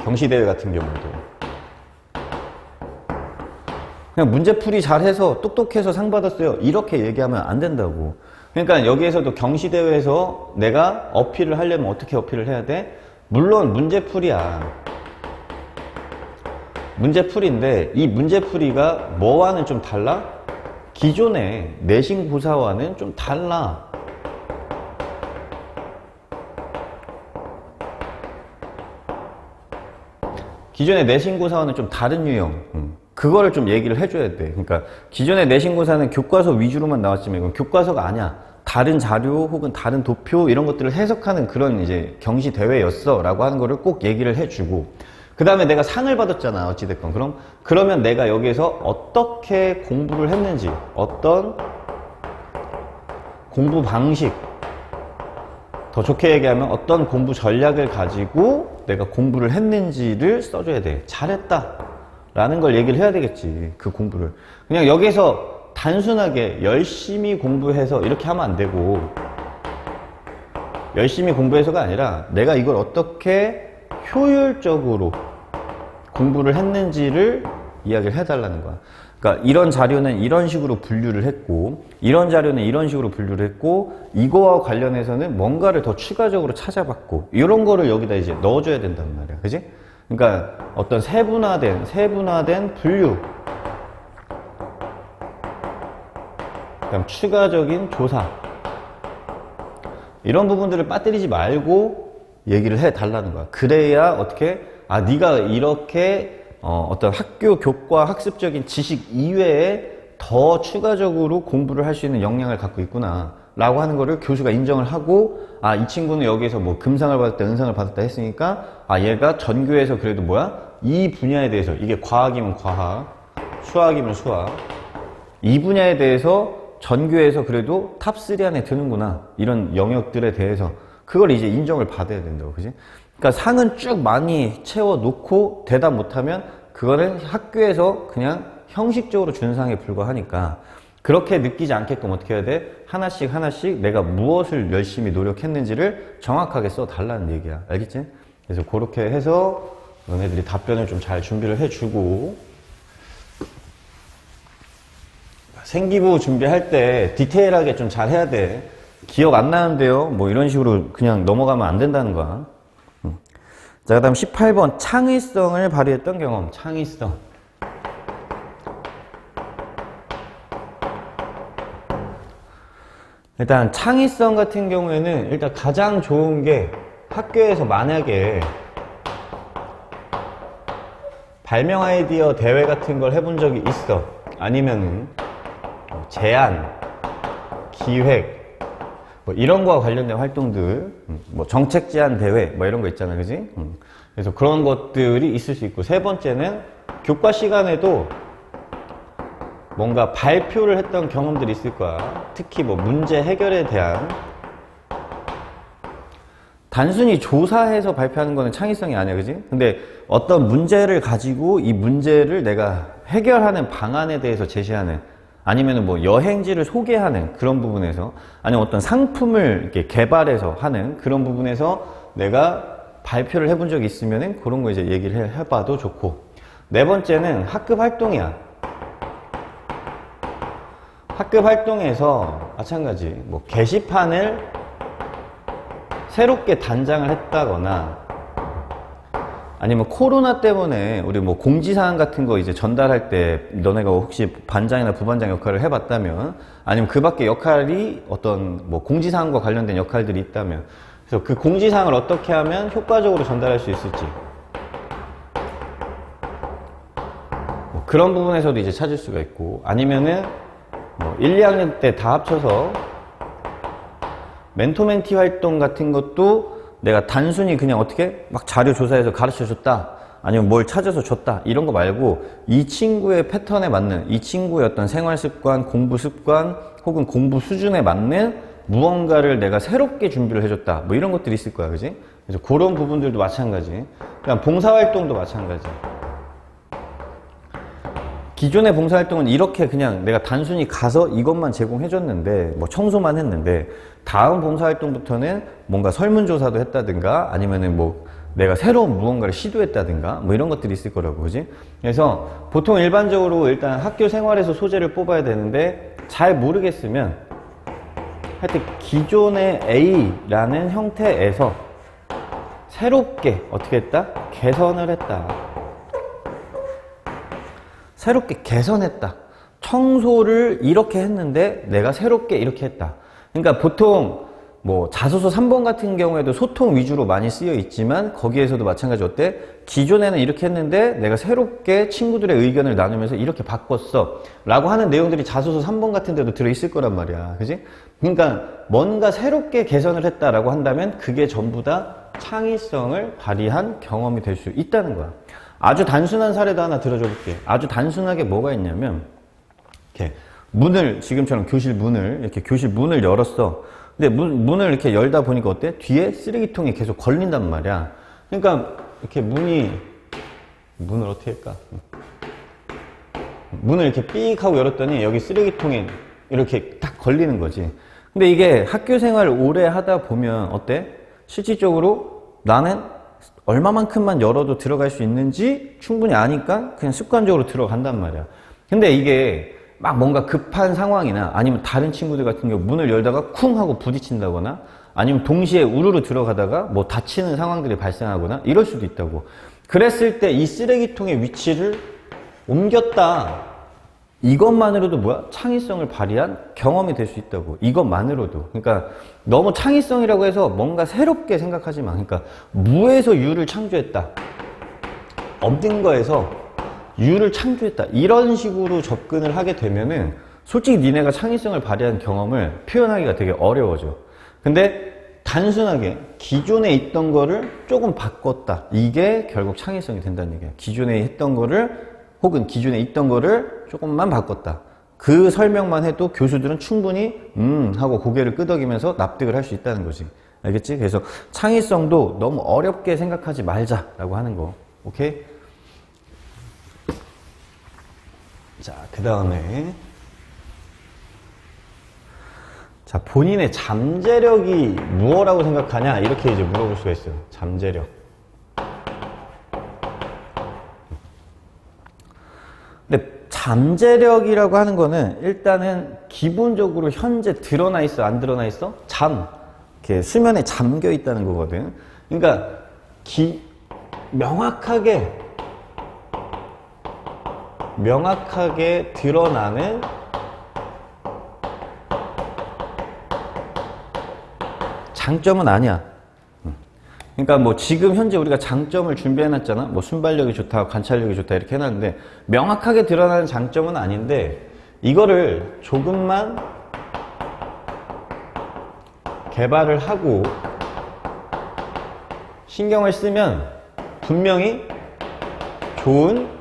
경시대회 같은 경우도 그냥 문제풀이 잘해서 똑똑해서 상 받았어요, 이렇게 얘기하면 안 된다고. 그러니까 여기에서도 경시대회에서 내가 어필을 하려면 어떻게 어필을 해야 돼? 물론 문제풀이야. 문제풀이인데 이 문제풀이가 뭐와는 좀 달라? 기존의 내신고사와는 좀 달라. 기존의 내신고사와는 좀 다른 유형. 그거를 좀 얘기를 해줘야 돼. 그러니까 기존의 내신고사는 교과서 위주로만 나왔지만 이건 교과서가 아니야. 다른 자료 혹은 다른 도표 이런 것들을 해석하는 그런 이제 경시 대회였어 라고 하는 거를 꼭 얘기를 해주고, 그 다음에 내가 상을 받았잖아, 어찌됐건. 그러면 내가 여기에서 어떻게 공부를 했는지, 어떤 공부 방식, 더 좋게 얘기하면 어떤 공부 전략을 가지고 내가 공부를 했는지를 써줘야 돼. 잘했다 라는 걸 얘기를 해야 되겠지, 그 공부를. 그냥 여기서 단순하게 열심히 공부해서 이렇게 하면 안 되고, 열심히 공부해서가 아니라 내가 이걸 어떻게 효율적으로 공부를 했는지를 이야기를 해달라는 거야. 그러니까 이런 자료는 이런 식으로 분류를 했고, 이런 자료는 이런 식으로 분류를 했고, 이거와 관련해서는 뭔가를 더 추가적으로 찾아봤고, 이런 거를 여기다 이제 넣어줘야 된단 말이야, 그지? 그러니까 어떤 세분화된 분류, 그다음 추가적인 조사, 이런 부분들을 빠뜨리지 말고 얘기를 해 달라는 거야. 그래야 어떻게 네가 이렇게 어떤 학교 교과 학습적인 지식 이외에 더 추가적으로 공부를 할 수 있는 역량을 갖고 있구나 라고 하는 거를 교수가 인정을 하고, 이 친구는 여기에서 뭐 금상을 받았다 은상을 받았다 했으니까 얘가 전교에서 그래도 이 분야에 대해서, 이게 과학이면 과학, 수학이면 수학, 이 분야에 대해서 전교에서 그래도 탑3 안에 드는구나, 이런 영역들에 대해서 그걸 이제 인정을 받아야 된다고, 그지? 그러니까 상은 쭉 많이 채워놓고 대답 못하면 그거는 학교에서 그냥 형식적으로 준상에 불과하니까 그렇게 느끼지 않게끔 어떻게 해야 돼? 하나씩 하나씩 내가 무엇을 열심히 노력했는지를 정확하게 써달라는 얘기야. 알겠지? 그래서 그렇게 해서 너네들이 답변을 좀 잘 준비를 해주고, 생기부 준비할 때 디테일하게 좀 잘 해야 돼. 기억 안 나는데요? 뭐 이런 식으로 그냥 넘어가면 안 된다는 거야. 자, 그 다음 18번. 창의성을 발휘했던 경험. 창의성. 일단 창의성 같은 경우에는 일단 가장 좋은 게 학교에서 만약에 발명 아이디어 대회 같은 걸 해본 적이 있어. 아니면은 제안, 기획, 뭐 이런 거와 관련된 활동들, 뭐 정책 제안 대회, 뭐 이런 거 있잖아, 그지? 그래서 그런 것들이 있을 수 있고, 세 번째는 교과 시간에도 뭔가 발표를 했던 경험들이 있을 거야. 특히 뭐 문제 해결에 대한. 단순히 조사해서 발표하는 거는 창의성이 아니야, 그지? 근데 어떤 문제를 가지고 이 문제를 내가 해결하는 방안에 대해서 제시하는, 아니면 뭐 여행지를 소개하는 그런 부분에서, 아니면 어떤 상품을 이렇게 개발해서 하는 그런 부분에서 내가 발표를 해본 적이 있으면은 그런 거 이제 얘기를 해봐도 좋고. 네 번째는 학급 활동이야. 학급 활동에서 마찬가지 뭐 게시판을 새롭게 단장을 했다거나, 아니면 코로나 때문에 우리 뭐 공지사항 같은 거 이제 전달할 때 너네가 혹시 반장이나 부반장 역할을 해봤다면, 아니면 그 밖에 역할이 어떤 뭐 공지사항과 관련된 역할들이 있다면, 그래서 그 공지사항을 어떻게 하면 효과적으로 전달할 수 있을지, 뭐 그런 부분에서도 이제 찾을 수가 있고, 아니면은 뭐 1, 2학년 때 다 합쳐서 멘토 멘티 활동 같은 것도 내가 단순히 그냥 어떻게 막 자료 조사해서 가르쳐 줬다, 아니면 뭘 찾아서 줬다, 이런 거 말고 이 친구의 패턴에 맞는, 이 친구의 어떤 생활 습관, 공부 습관, 혹은 공부 수준에 맞는 무언가를 내가 새롭게 준비를 해줬다, 뭐 이런 것들이 있을 거야, 그지? 그래서 그런 부분들도 마찬가지. 그냥 봉사활동도 마찬가지. 기존의 봉사활동은 이렇게 그냥 내가 단순히 가서 이것만 제공해줬는데, 뭐 청소만 했는데, 다음 봉사활동부터는 뭔가 설문조사도 했다든가, 아니면은 뭐 내가 새로운 무언가를 시도했다든가, 뭐 이런 것들이 있을 거라고, 그지? 그래서 보통 일반적으로 일단 학교 생활에서 소재를 뽑아야 되는데, 잘 모르겠으면 하여튼 기존의 A라는 형태에서 새롭게 어떻게 했다? 개선을 했다. 새롭게 개선했다. 청소를 이렇게 했는데 내가 새롭게 이렇게 했다. 그러니까 보통 뭐 자소서 3번 같은 경우에도 소통 위주로 많이 쓰여 있지만, 거기에서도 마찬가지. 어때? 기존에는 이렇게 했는데 내가 새롭게 친구들의 의견을 나누면서 이렇게 바꿨어 라고 하는 내용들이 자소서 3번 같은 데도 들어있을 거란 말이야, 그지? 그러니까 뭔가 새롭게 개선을 했다라고 한다면 그게 전부 다 창의성을 발휘한 경험이 될 수 있다는 거야. 아주 단순한 사례도 하나 들어줘 볼게. 아주 단순하게 뭐가 있냐면, 이렇게 문을, 지금처럼 교실 문을 열었어. 근데 문을 이렇게 열다 보니까 어때? 뒤에 쓰레기통이 계속 걸린단 말이야. 그러니까 이렇게 문을 어떻게 할까? 문을 이렇게 삑 하고 열었더니 여기 쓰레기통에 이렇게 딱 걸리는 거지. 근데 이게 학교 생활을 오래 하다 보면 어때? 실질적으로 나는 얼마만큼만 열어도 들어갈 수 있는지 충분히 아니까 그냥 습관적으로 들어간단 말이야. 근데 이게 막 뭔가 급한 상황이나, 아니면 다른 친구들 같은 경우 문을 열다가 쿵 하고 부딪힌다거나, 아니면 동시에 우르르 들어가다가 뭐 다치는 상황들이 발생하거나 이럴 수도 있다고. 그랬을 때 이 쓰레기통의 위치를 옮겼다. 이것만으로도 뭐야? 창의성을 발휘한 경험이 될 수 있다고. 이것만으로도. 그러니까 너무 창의성이라고 해서 뭔가 새롭게 생각하지 마. 그러니까 무에서 유를 창조했다. 없는 거에서 유를 창조했다. 이런 식으로 접근을 하게 되면은 솔직히 니네가 창의성을 발휘한 경험을 표현하기가 되게 어려워져. 근데 단순하게 기존에 있던 거를 조금 바꿨다. 이게 결국 창의성이 된다는 얘기야. 기존에 했던 거를, 혹은 기존에 있던 거를 조금만 바꿨다. 그 설명만 해도 교수들은 충분히 하고 고개를 끄덕이면서 납득을 할 수 있다는 거지. 알겠지? 그래서 창의성도 너무 어렵게 생각하지 말자라고 하는 거. 오케이? 자, 그 다음에 자, 본인의 잠재력이 무엇라고 생각하냐? 이렇게 이제 물어볼 수가 있어요. 잠재력. 근데 잠재력이라고 하는 거는 일단은 기본적으로 현재 드러나 있어, 안 드러나 있어? 이렇게 수면에 잠겨 있다는 거거든. 그러니까 명확하게 드러나는 장점은 아니야. 그러니까 뭐 지금 현재 우리가 장점을 준비해놨잖아. 뭐 순발력이 좋다, 관찰력이 좋다 이렇게 해놨는데 명확하게 드러나는 장점은 아닌데 이거를 조금만 개발을 하고 신경을 쓰면 분명히 좋은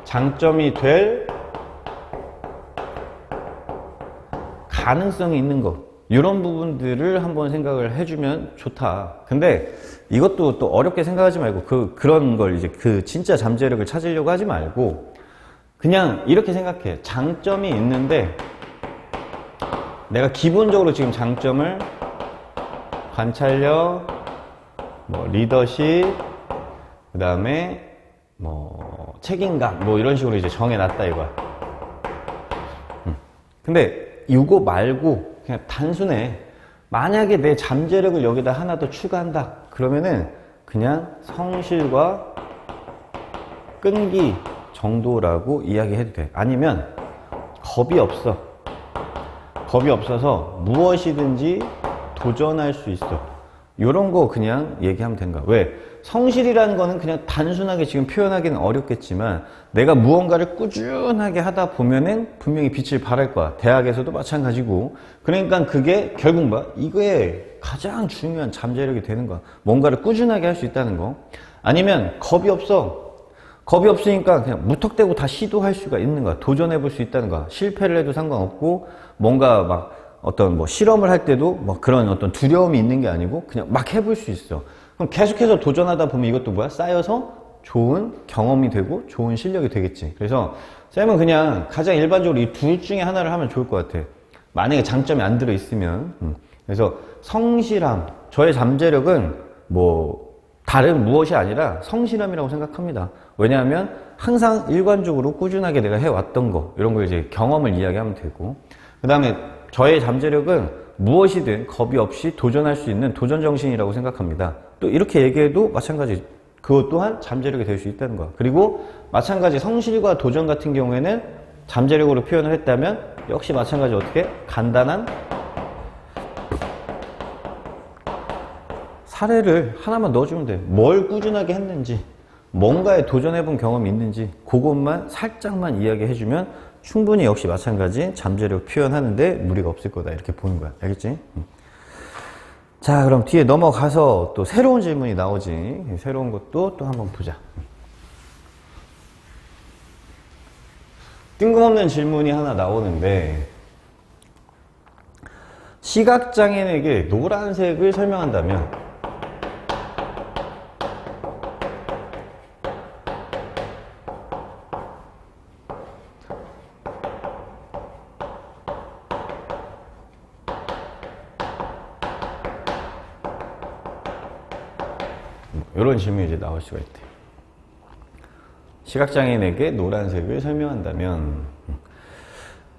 장점이 될 가능성이 있는 거, 이런 부분들을 한번 생각을 해주면 좋다. 근데 이것도 또 어렵게 생각하지 말고 그런 걸 이제 진짜 잠재력을 찾으려고 하지 말고 그냥 이렇게 생각해. 장점이 있는데 내가 기본적으로 지금 장점을 관찰력, 뭐 리더십, 그 다음에 뭐 책임감, 뭐 이런 식으로 이제 정해놨다 이거야. 근데 이거 말고 그냥 단순해. 만약에 내 잠재력을 여기다 하나 더 추가한다 그러면은 그냥 성실과 끈기 정도라고 이야기해도 돼. 아니면 겁이 없어서 무엇이든지 도전할 수 있어. 요런 거 그냥 얘기하면 된다. 왜? 성실이라는 거는 그냥 단순하게 지금 표현하기는 어렵겠지만 내가 무언가를 꾸준하게 하다 보면은 분명히 빛을 발할 거야. 대학에서도 마찬가지고. 그러니까 그게 결국 뭐 이거에 가장 중요한 잠재력이 되는 거야. 뭔가를 꾸준하게 할 수 있다는 거. 아니면 겁이 없으니까 그냥 무턱대고 다 시도할 수가 있는 거야. 도전해 볼 수 있다는 거야. 실패를 해도 상관없고 뭔가 막 어떤 뭐 실험을 할 때도 뭐 그런 어떤 두려움이 있는 게 아니고 그냥 막 해볼 수 있어. 그럼 계속해서 도전하다 보면 이것도 뭐야? 쌓여서 좋은 경험이 되고 좋은 실력이 되겠지. 그래서 쌤은 그냥 가장 일반적으로 이 둘 중에 하나를 하면 좋을 것 같아. 만약에 장점이 안 들어 있으면. 그래서 성실함, 저의 잠재력은 뭐 다른 무엇이 아니라 성실함이라고 생각합니다. 왜냐하면 항상 일관적으로 꾸준하게 내가 해왔던 거, 이런 걸 이제 경험을 이야기하면 되고, 그 다음에 저의 잠재력은 무엇이든 겁이 없이 도전할 수 있는 도전정신이라고 생각합니다. 또 이렇게 얘기해도 마찬가지, 그것 또한 잠재력이 될 수 있다는 거야. 그리고 마찬가지 성실과 도전 같은 경우에는 잠재력으로 표현을 했다면 역시 마찬가지 어떻게? 간단한 사례를 하나만 넣어주면 돼. 뭘 꾸준하게 했는지, 뭔가에 도전해본 경험이 있는지 그것만 살짝만 이야기해주면 충분히 역시 마찬가지 잠재력 표현하는데 무리가 없을 거다, 이렇게 보는 거야. 알겠지? 자, 그럼 뒤에 넘어가서 또 새로운 질문이 나오지. 새로운 것도 또 한번 보자. 뜬금없는 질문이 하나 나오는데, 시각장애인에게 노란색을 설명한다면 이런 질문이 이제 나올 수가 있대. 시각장애인에게 노란색을 설명한다면.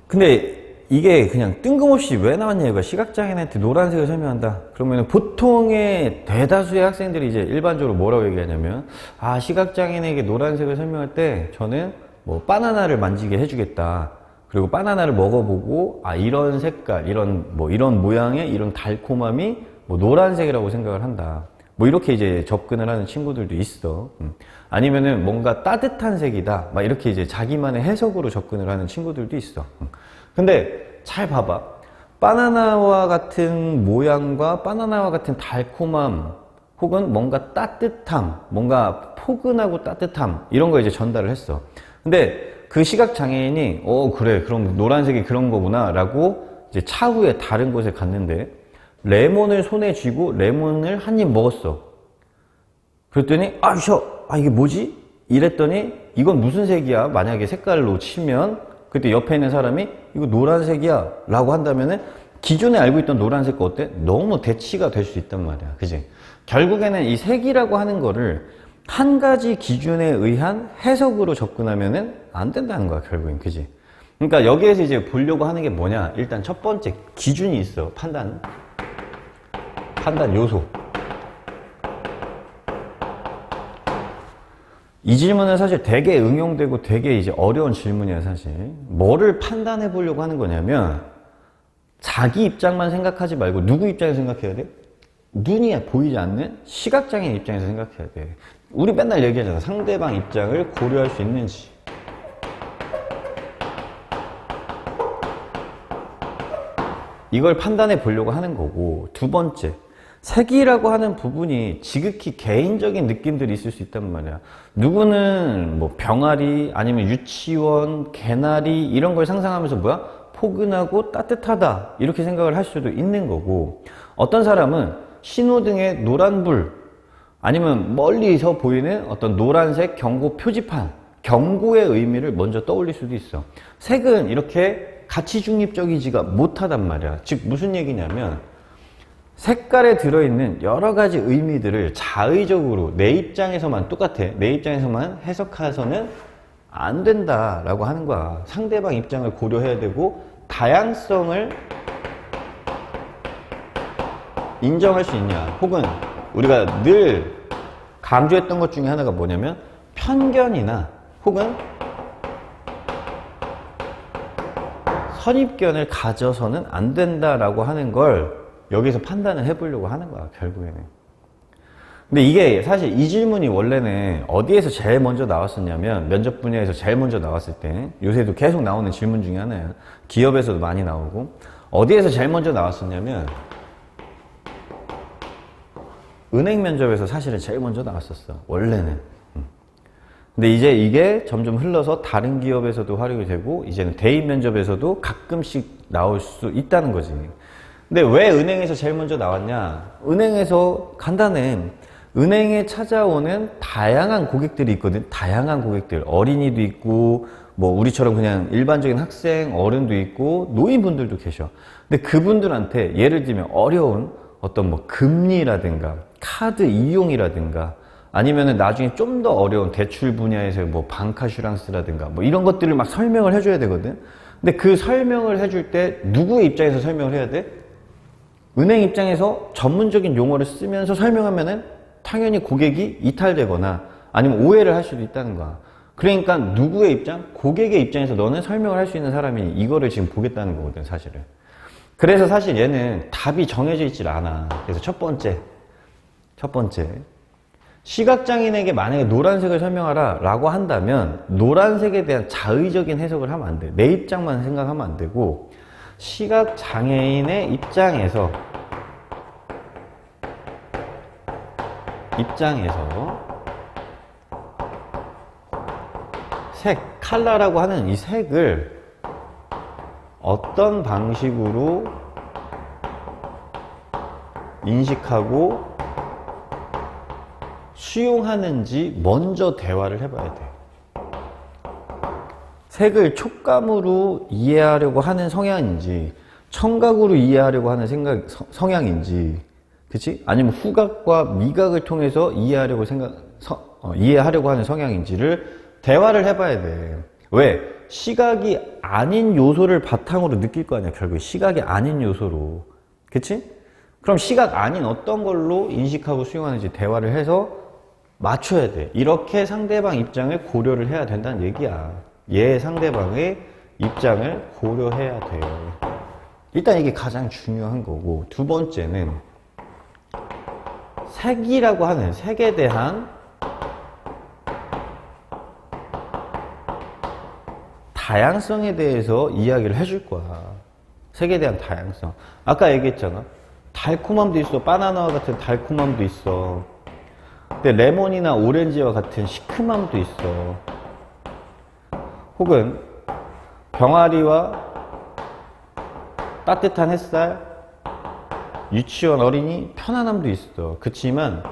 근데 이게 그냥 뜬금없이 왜 나왔냐 이거야. 시각장애인한테 노란색을 설명한다. 그러면 보통의 대다수의 학생들이 이제 일반적으로 뭐라고 얘기하냐면, 아, 시각장애인에게 노란색을 설명할 때 저는 뭐 바나나를 만지게 해주겠다. 그리고 바나나를 먹어보고, 아, 이런 색깔, 이런 모양의 이런 달콤함이 뭐 노란색이라고 생각을 한다. 뭐 이렇게 이제 접근을 하는 친구들도 있어. 아니면은 뭔가 따뜻한 색이다, 막 이렇게 이제 자기만의 해석으로 접근을 하는 친구들도 있어. 근데 잘 봐봐. 바나나와 같은 모양과 바나나와 같은 달콤함 혹은 뭔가 따뜻함, 뭔가 포근하고 따뜻함, 이런 거 이제 전달을 했어. 근데 그 시각장애인이 그래, 그럼 노란색이 그런 거구나 라고 이제 차후에 다른 곳에 갔는데 레몬을 손에 쥐고 레몬을 한 입 먹었어. 그랬더니 이게 뭐지? 이랬더니 이건 무슨 색이야? 만약에 색깔로 치면 그때 옆에 있는 사람이 이거 노란색이야 라고 한다면은 기존에 알고 있던 노란색과 어때? 너무 대치가 될 수 있단 말이야. 그지? 결국에는 이 색이라고 하는 거를 한 가지 기준에 의한 해석으로 접근하면은 안 된다는 거야, 결국엔. 그지? 그러니까 여기에서 이제 보려고 하는 게 뭐냐? 일단 첫 번째 기준이 있어. 판단 요소. 이 질문은 사실 되게 응용되고 되게 이제 어려운 질문이야, 사실. 뭐를 판단해 보려고 하는 거냐면, 자기 입장만 생각하지 말고 누구 입장에서 생각해야 돼? 눈이 보이지 않는 시각장애인 입장에서 생각해야 돼. 우리 맨날 얘기하잖아. 상대방 입장을 고려할 수 있는지. 이걸 판단해 보려고 하는 거고, 두 번째, 색이라고 하는 부분이 지극히 개인적인 느낌들이 있을 수 있단 말이야. 누구는 뭐 병아리 아니면 유치원, 개나리 이런 걸 상상하면서 뭐야? 포근하고 따뜻하다 이렇게 생각을 할 수도 있는 거고, 어떤 사람은 신호등의 노란불 아니면 멀리서 보이는 어떤 노란색 경고 표지판, 경고의 의미를 먼저 떠올릴 수도 있어. 색은 이렇게 가치 중립적이지가 못하단 말이야. 즉 무슨 얘기냐면, 색깔에 들어있는 여러 가지 의미들을 자의적으로 내 입장에서만 똑같아. 내 입장에서만 해석해서는 안 된다라고 하는 거야. 상대방 입장을 고려해야 되고 다양성을 인정할 수 있냐. 혹은 우리가 늘 강조했던 것 중에 하나가 뭐냐면 편견이나 혹은 선입견을 가져서는 안 된다라고 하는 걸 여기서 판단을 해보려고 하는 거야, 결국에는. 근데 이게 사실 이 질문이 원래는 어디에서 제일 먼저 나왔었냐면, 면접 분야에서 제일 먼저 나왔을 때, 요새도 계속 나오는 질문 중에 하나야. 기업에서도 많이 나오고, 어디에서 제일 먼저 나왔었냐면, 은행 면접에서 사실은 제일 먼저 나왔었어, 원래는. 근데 이제 이게 점점 흘러서 다른 기업에서도 활용이 되고, 이제는 대인 면접에서도 가끔씩 나올 수 있다는 거지. 근데 왜 은행에서 제일 먼저 나왔냐? 은행에서 간단해. 은행에 찾아오는 다양한 고객들이 있거든. 다양한 고객들. 어린이도 있고, 뭐 우리처럼 그냥 일반적인 학생, 어른도 있고, 노인분들도 계셔. 근데 그분들한테 예를 들면 어려운 어떤 뭐 금리라든가 카드 이용이라든가 아니면은 나중에 좀 더 어려운 대출 분야에서 뭐 방카슈랑스라든가 뭐 이런 것들을 막 설명을 해줘야 되거든. 근데 그 설명을 해줄 때 누구의 입장에서 설명을 해야 돼? 은행 입장에서 전문적인 용어를 쓰면서 설명하면은 당연히 고객이 이탈되거나 아니면 오해를 할 수도 있다는 거야. 그러니까 누구의 입장? 고객의 입장에서 너는 설명을 할 수 있는 사람이 이거를 지금 보겠다는 거거든, 사실은. 그래서 사실 얘는 답이 정해져 있질 않아. 그래서 첫 번째. 시각장애인에게 만약에 노란색을 설명하라 라고 한다면 노란색에 대한 자의적인 해석을 하면 안 돼. 내 입장만 생각하면 안 되고, 시각장애인의 입장에서 색, 컬러라고 하는 이 색을 어떤 방식으로 인식하고 수용하는지 먼저 대화를 해봐야 돼. 색을 촉감으로 이해하려고 하는 성향인지 청각으로 이해하려고 하는 성향인지, 그치? 아니면 후각과 미각을 통해서 이해하려고 하는 성향인지를 대화를 해봐야 돼. 왜? 시각이 아닌 요소를 바탕으로 느낄 거 아니야, 결국에. 시각이 아닌 요소로. 그치? 그럼 시각 아닌 어떤 걸로 인식하고 수용하는지 대화를 해서 맞춰야 돼. 이렇게 상대방 입장을 고려를 해야 된다는 얘기야. 상대방의 입장을 고려해야 돼요. 일단 이게 가장 중요한 거고, 두 번째는 색이라고 하는 색에 대한 다양성에 대해서 이야기를 해줄 거야. 색에 대한 다양성. 아까 얘기했잖아. 달콤함도 있어. 바나나와 같은 달콤함도 있어. 근데 레몬이나 오렌지와 같은 시큼함도 있어. 혹은 병아리와 따뜻한 햇살, 유치원 어린이 편안함도 있어. 그치만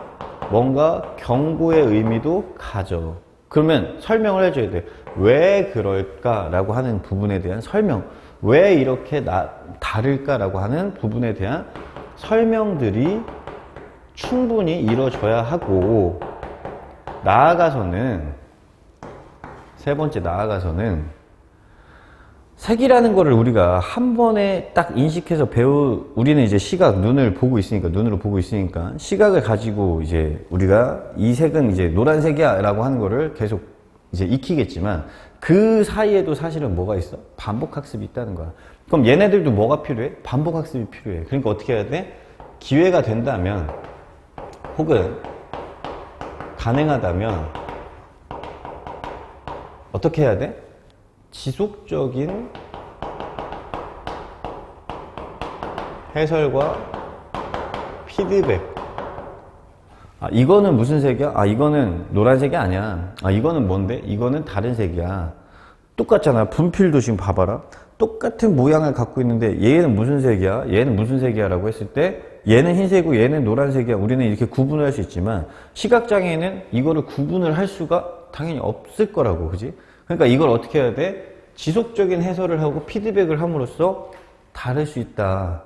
뭔가 경고의 의미도 가져. 그러면 설명을 해줘야 돼. 왜 그럴까라고 하는 부분에 대한 설명. 왜 이렇게 다를까라고 하는 부분에 대한 설명들이 충분히 이루어져야 하고, 나아가서는, 세 번째 나아가서는 색이라는 거를 우리가 한 번에 딱 인식해서 우리는 이제 눈으로 보고 있으니까 시각을 가지고 이제 우리가 이 색은 이제 노란색이야 라고 하는 거를 계속 이제 익히겠지만, 그 사이에도 사실은 뭐가 있어? 반복학습이 있다는 거야. 그럼 얘네들도 뭐가 필요해? 반복학습이 필요해. 그러니까 어떻게 해야 돼? 기회가 된다면, 혹은 가능하다면 어떻게 해야 돼? 지속적인 해설과 피드백. 이거는 무슨 색이야? 이거는 노란색이 아니야. 이거는 뭔데? 이거는 다른 색이야. 똑같잖아. 분필도 지금 봐봐라. 똑같은 모양을 갖고 있는데 얘는 무슨 색이야? 얘는 무슨 색이야? 라고 했을 때 얘는 흰색이고 얘는 노란색이야. 우리는 이렇게 구분을 할 수 있지만 시각장애인은 이거를 구분을 할 수가 당연히 없을 거라고. 그지? 그러니까 이걸 어떻게 해야 돼? 지속적인 해설을 하고 피드백을 함으로써 다를 수 있다.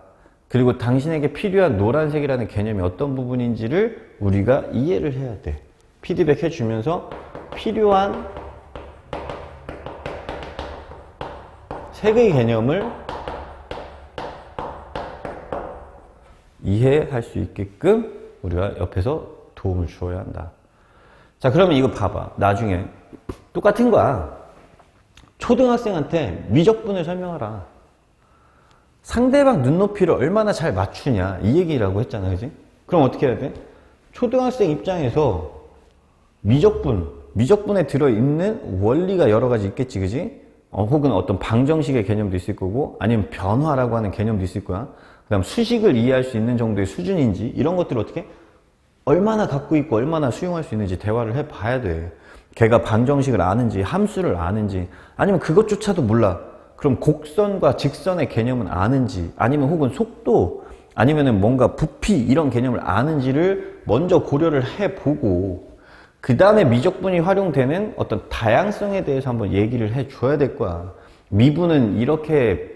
그리고 당신에게 필요한 노란색이라는 개념이 어떤 부분인지를 우리가 이해를 해야 돼. 피드백 해주면서 필요한 색의 개념을 이해할 수 있게끔 우리가 옆에서 도움을 주어야 한다. 자, 그러면 이거 봐봐. 나중에 똑같은 거야. 초등학생한테 미적분을 설명하라. 상대방 눈높이를 얼마나 잘 맞추냐, 이 얘기라고 했잖아. 그지? 그럼 어떻게 해야 돼? 초등학생 입장에서 미적분에 들어있는 원리가 여러 가지 있겠지. 그지? 혹은 어떤 방정식의 개념도 있을 거고, 아니면 변화라고 하는 개념도 있을 거야. 그 다음 수식을 이해할 수 있는 정도의 수준인지, 이런 것들을 어떻게 얼마나 갖고 있고 얼마나 수용할 수 있는지 대화를 해봐야 돼. 걔가 방정식을 아는지, 함수를 아는지, 아니면 그것조차도 몰라. 그럼 곡선과 직선의 개념은 아는지, 아니면 혹은 속도, 아니면은 뭔가 부피 이런 개념을 아는지를 먼저 고려를 해보고, 그 다음에 미적분이 활용되는 어떤 다양성에 대해서 한번 얘기를 해줘야 될 거야. 미분은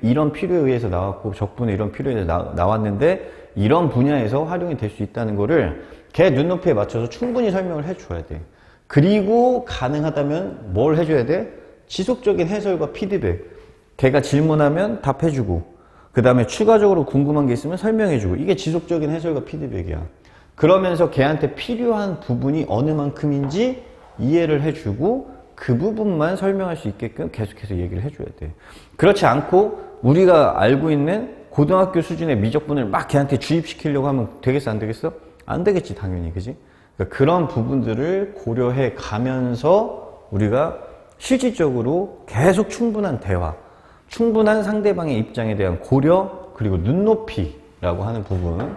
이런 필요에 의해서 나왔고, 적분은 이런 필요에 의해서 나왔는데, 이런 분야에서 활용이 될 수 있다는 거를 걔 눈높이에 맞춰서 충분히 설명을 해줘야 돼. 그리고 가능하다면 뭘 해줘야 돼? 지속적인 해설과 피드백. 걔가 질문하면 답해주고, 그 다음에 추가적으로 궁금한 게 있으면 설명해주고, 이게 지속적인 해설과 피드백이야. 그러면서 걔한테 필요한 부분이 어느 만큼인지 이해를 해주고, 그 부분만 설명할 수 있게끔 계속해서 얘기를 해줘야 돼. 그렇지 않고 우리가 알고 있는 고등학교 수준의 미적분을 막 걔한테 주입시키려고 하면 되겠어, 안 되겠어? 안 되겠지, 당연히. 그지? 그러니까 그런 부분들을 고려해 가면서 우리가 실질적으로 계속 충분한 대화, 충분한 상대방의 입장에 대한 고려, 그리고 눈높이라고 하는 부분,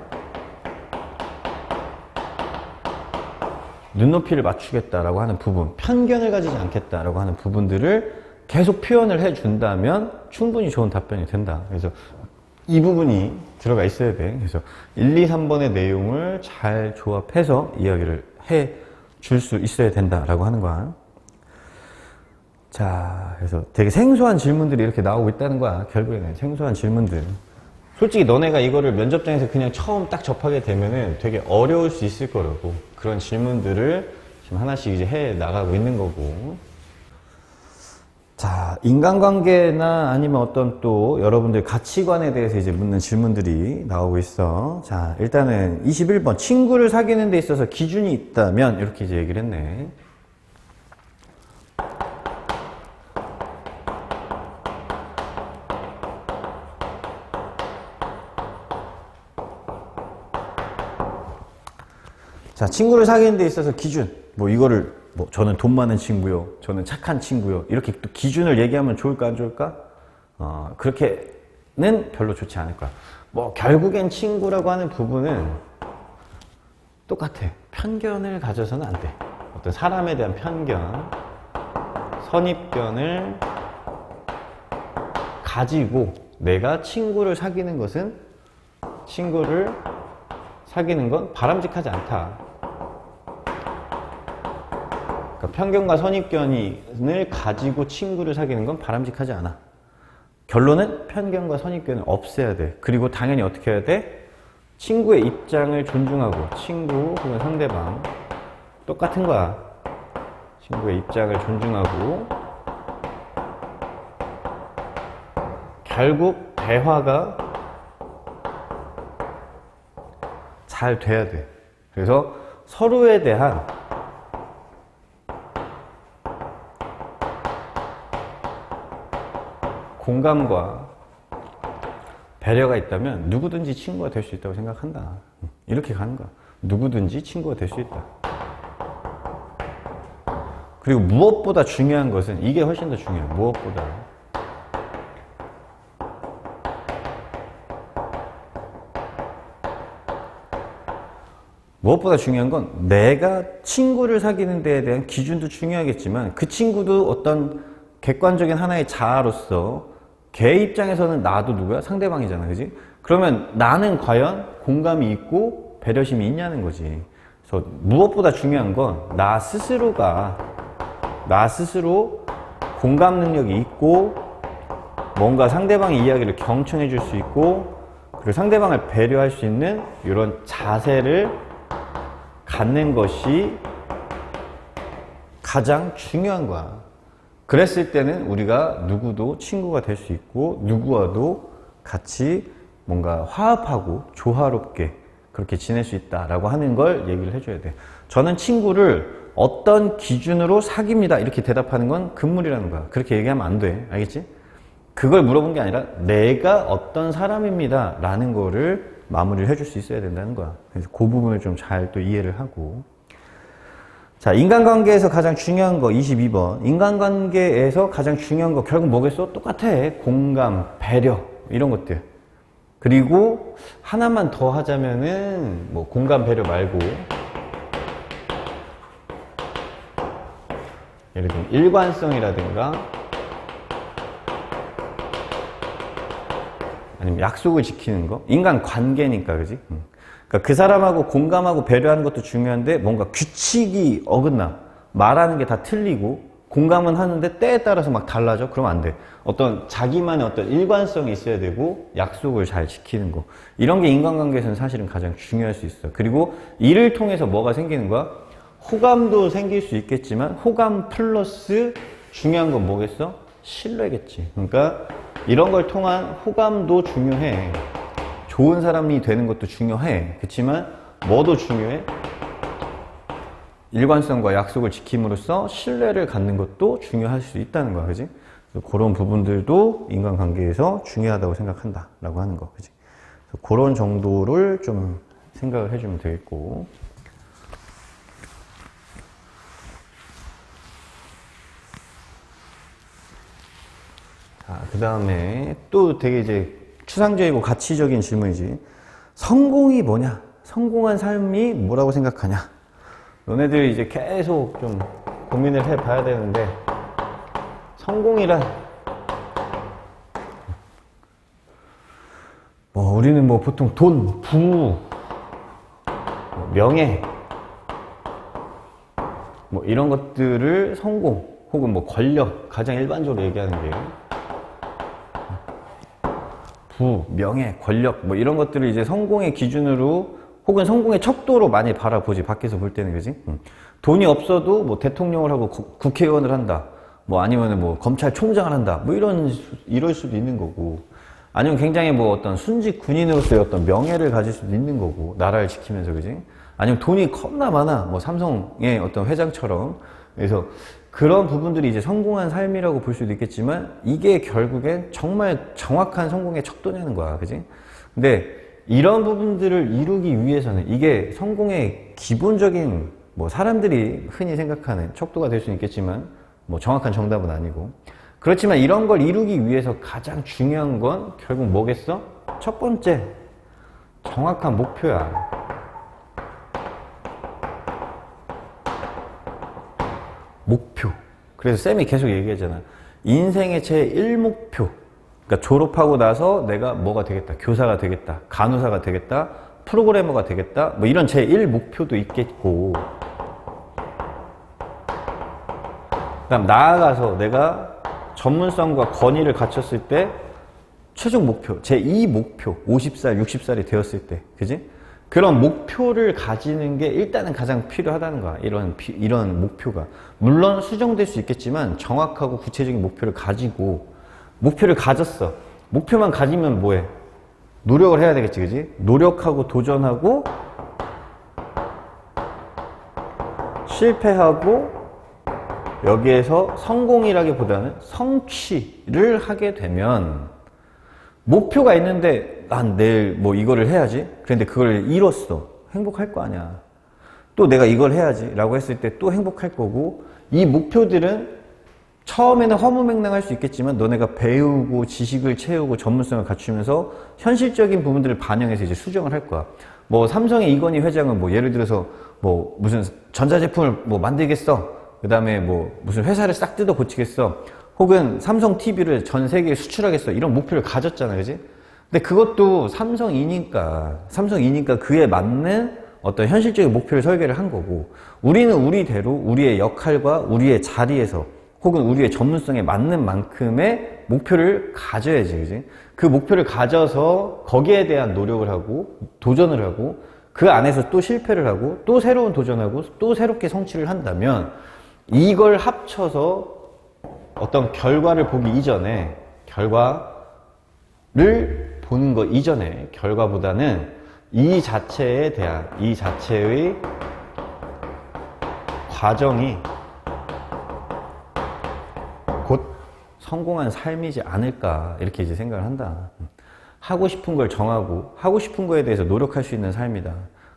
눈높이를 맞추겠다라고 하는 부분, 편견을 가지지 않겠다라고 하는 부분들을 계속 표현을 해준다면 충분히 좋은 답변이 된다. 그래서 이 부분이 들어가 있어야 돼. 그래서 1, 2, 3번의 내용을 잘 조합해서 이야기를 해 줄 수 있어야 된다라고 하는 거야. 자, 그래서 되게 생소한 질문들이 이렇게 나오고 있다는 거야. 결국에는 생소한 질문들. 솔직히 너네가 이거를 면접장에서 그냥 처음 딱 접하게 되면은 되게 어려울 수 있을 거라고. 그런 질문들을 지금 하나씩 이제 해 나가고 있는 거고. 자, 인간관계나 아니면 어떤 또 여러분들 가치관에 대해서 이제 묻는 질문들이 나오고 있어. 자, 일단은 21번. 친구를 사귀는 데 있어서 기준이 있다면, 이렇게 이제 얘기를 했네. 자, 친구를 사귀는 데 있어서 기준. 이거를, 저는 돈 많은 친구요. 저는 착한 친구요. 이렇게 또 기준을 얘기하면 좋을까, 안 좋을까? 그렇게는 별로 좋지 않을 거야. 결국엔 친구라고 하는 부분은 똑같아. 편견을 가져서는 안 돼. 어떤 사람에 대한 편견, 선입견을 가지고 내가 친구를 사귀는 건 바람직하지 않다. 그러니까 편견과 선입견을 가지고 친구를 사귀는 건 바람직하지 않아. 결론은 편견과 선입견을 없애야 돼. 그리고 당연히 어떻게 해야 돼? 친구의 입장을 존중하고, 친구 혹은 상대방 똑같은 거야. 친구의 입장을 존중하고, 결국 대화가 잘 돼야 돼. 그래서 서로에 대한 공감과 배려가 있다면 누구든지 친구가 될 수 있다고 생각한다. 이렇게 가는 거야. 누구든지 친구가 될 수 있다. 그리고 무엇보다 중요한 것은 이게 훨씬 더 중요해. 무엇보다. 무엇보다 중요한 건 내가 친구를 사귀는 데에 대한 기준도 중요하겠지만 그 친구도 어떤 객관적인 하나의 자아로서 걔 입장에서는 나도 누구야? 상대방이잖아. 그지? 그러면 나는 과연 공감이 있고 배려심이 있냐는 거지. 그래서 무엇보다 중요한 건 나 스스로 공감 능력이 있고 뭔가 상대방의 이야기를 경청해 줄 수 있고 그리고 상대방을 배려할 수 있는 이런 자세를 갖는 것이 가장 중요한 거야. 그랬을 때는 우리가 누구도 친구가 될 수 있고 누구와도 같이 뭔가 화합하고 조화롭게 그렇게 지낼 수 있다라고 하는 걸 얘기를 해줘야 돼. 저는 친구를 어떤 기준으로 사귀입니다 이렇게 대답하는 건 금물이라는 거야. 그렇게 얘기하면 안 돼. 알겠지? 그걸 물어본 게 아니라 내가 어떤 사람입니다 라는 거를 마무리를 해줄 수 있어야 된다는 거야. 그래서 그 부분을 좀 잘 또 이해를 하고. 자, 인간관계에서 가장 중요한 거 22번. 인간관계에서 가장 중요한 거 결국 뭐겠어? 똑같아. 공감, 배려 이런 것들. 그리고 하나만 더 하자면은 뭐 공감, 배려 말고 예를 들면 일관성이라든가 아니면 약속을 지키는 거. 인간관계니까 그지? 그러니까 그 사람하고 공감하고 배려하는 것도 중요한데 뭔가 규칙이 어긋나 말하는 게 다 틀리고 공감은 하는데 때에 따라서 막 달라져? 그러면 안 돼. 어떤 자기만의 어떤 일관성이 있어야 되고 약속을 잘 지키는 거 이런 게 인간관계에서는 사실은 가장 중요할 수 있어. 그리고 이를 통해서 뭐가 생기는 거야? 호감도 생길 수 있겠지만 호감 플러스 중요한 건 뭐겠어? 신뢰겠지. 그러니까 이런 걸 통한 호감도 중요해. 좋은 사람이 되는 것도 중요해. 그렇지만 뭐도 중요해? 일관성과 약속을 지킴으로써 신뢰를 갖는 것도 중요할 수 있다는 거야. 그지? 그런 부분들도 인간관계에서 중요하다고 생각한다 라고 하는 거. 그지? 그런 정도를 좀 생각을 해주면 되겠고. 자, 그 다음에 또 되게 이제 추상적이고 가치적인 질문이지. 성공이 뭐냐? 성공한 삶이 뭐라고 생각하냐? 너네들이 이제 계속 좀 고민을 해봐야 되는데 성공이란 우리는 뭐 보통 돈, 부, 명예 뭐 이런 것들을 성공 혹은 뭐 권력 가장 일반적으로 얘기하는 게 부, 명예, 권력 뭐 이런 것들을 이제 성공의 기준으로 혹은 성공의 척도로 많이 바라보지 밖에서 볼 때는. 그지? 돈이 없어도 뭐 대통령을 하고 국회의원을 한다 뭐 아니면 뭐 검찰총장을 한다 뭐 이럴 수도 있는 거고 아니면 굉장히 뭐 어떤 순직 군인으로서의 어떤 명예를 가질 수도 있는 거고 나라를 지키면서. 그지? 아니면 돈이 겁나 많아 뭐 삼성의 어떤 회장처럼. 그래서 그런 부분들이 이제 성공한 삶이라고 볼 수도 있겠지만 이게 결국엔 정말 정확한 성공의 척도냐는 거야. 그지? 근데 이런 부분들을 이루기 위해서는 이게 성공의 기본적인 뭐 사람들이 흔히 생각하는 척도가 될 수는 있겠지만 뭐 정확한 정답은 아니고 그렇지만 이런 걸 이루기 위해서 가장 중요한 건 결국 뭐겠어? 첫 번째 정확한 목표야. 목표. 그래서 쌤이 계속 얘기하잖아. 인생의 제1목표. 그러니까 졸업하고 나서 내가 뭐가 되겠다. 교사가 되겠다. 간호사가 되겠다. 프로그래머가 되겠다. 뭐 이런 제1목표도 있겠고. 그다음 나아가서 내가 전문성과 권위를 갖췄을 때 최종 목표, 제2 목표, 50살, 60살이 되었을 때, 그지? 그런 목표를 가지는 게 일단은 가장 필요하다는 거야. 이런 목표가. 물론 수정될 수 있겠지만 정확하고 구체적인 목표를 가지고, 목표를 가졌어. 목표만 가지면 뭐해? 노력을 해야 되겠지, 그지? 노력하고 도전하고, 실패하고, 여기에서 성공이라기보다는 성취를 하게 되면, 목표가 있는데 난 내일 뭐 이거를 해야지. 그런데 그걸 이뤘어. 행복할 거 아니야. 또 내가 이걸 해야지 라고 했을 때 또 행복할 거고, 이 목표들은 처음에는 허무맹랑할 수 있겠지만 너네가 배우고 지식을 채우고 전문성을 갖추면서 현실적인 부분들을 반영해서 이제 수정을 할 거야. 뭐 삼성의 이건희 회장은 뭐 예를 들어서 뭐 무슨 전자제품을 뭐 만들겠어. 그 다음에 뭐 무슨 회사를 싹 뜯어 고치겠어. 혹은 삼성 TV를 전 세계에 수출하겠어. 이런 목표를 가졌잖아, 그지? 근데 그것도 삼성이니까 그에 맞는 어떤 현실적인 목표를 설계를 한 거고, 우리는 우리대로 우리의 역할과 우리의 자리에서 혹은 우리의 전문성에 맞는 만큼의 목표를 가져야지, 그지? 그 목표를 가져서 거기에 대한 노력을 하고 도전을 하고 그 안에서 또 실패를 하고 또 새로운 도전하고 또 새롭게 성취를 한다면, 이걸 합쳐서 어떤 결과를 보기 이전에, 결과를 보는 것 이전에, 결과보다는 이 자체에 대한, 이 자체의 과정이 곧 성공한 삶이지 않을까, 이렇게 이제 생각을 한다. 하고 싶은 걸 정하고 하고 싶은 거에 대해서 노력할 수 있는 삶이다.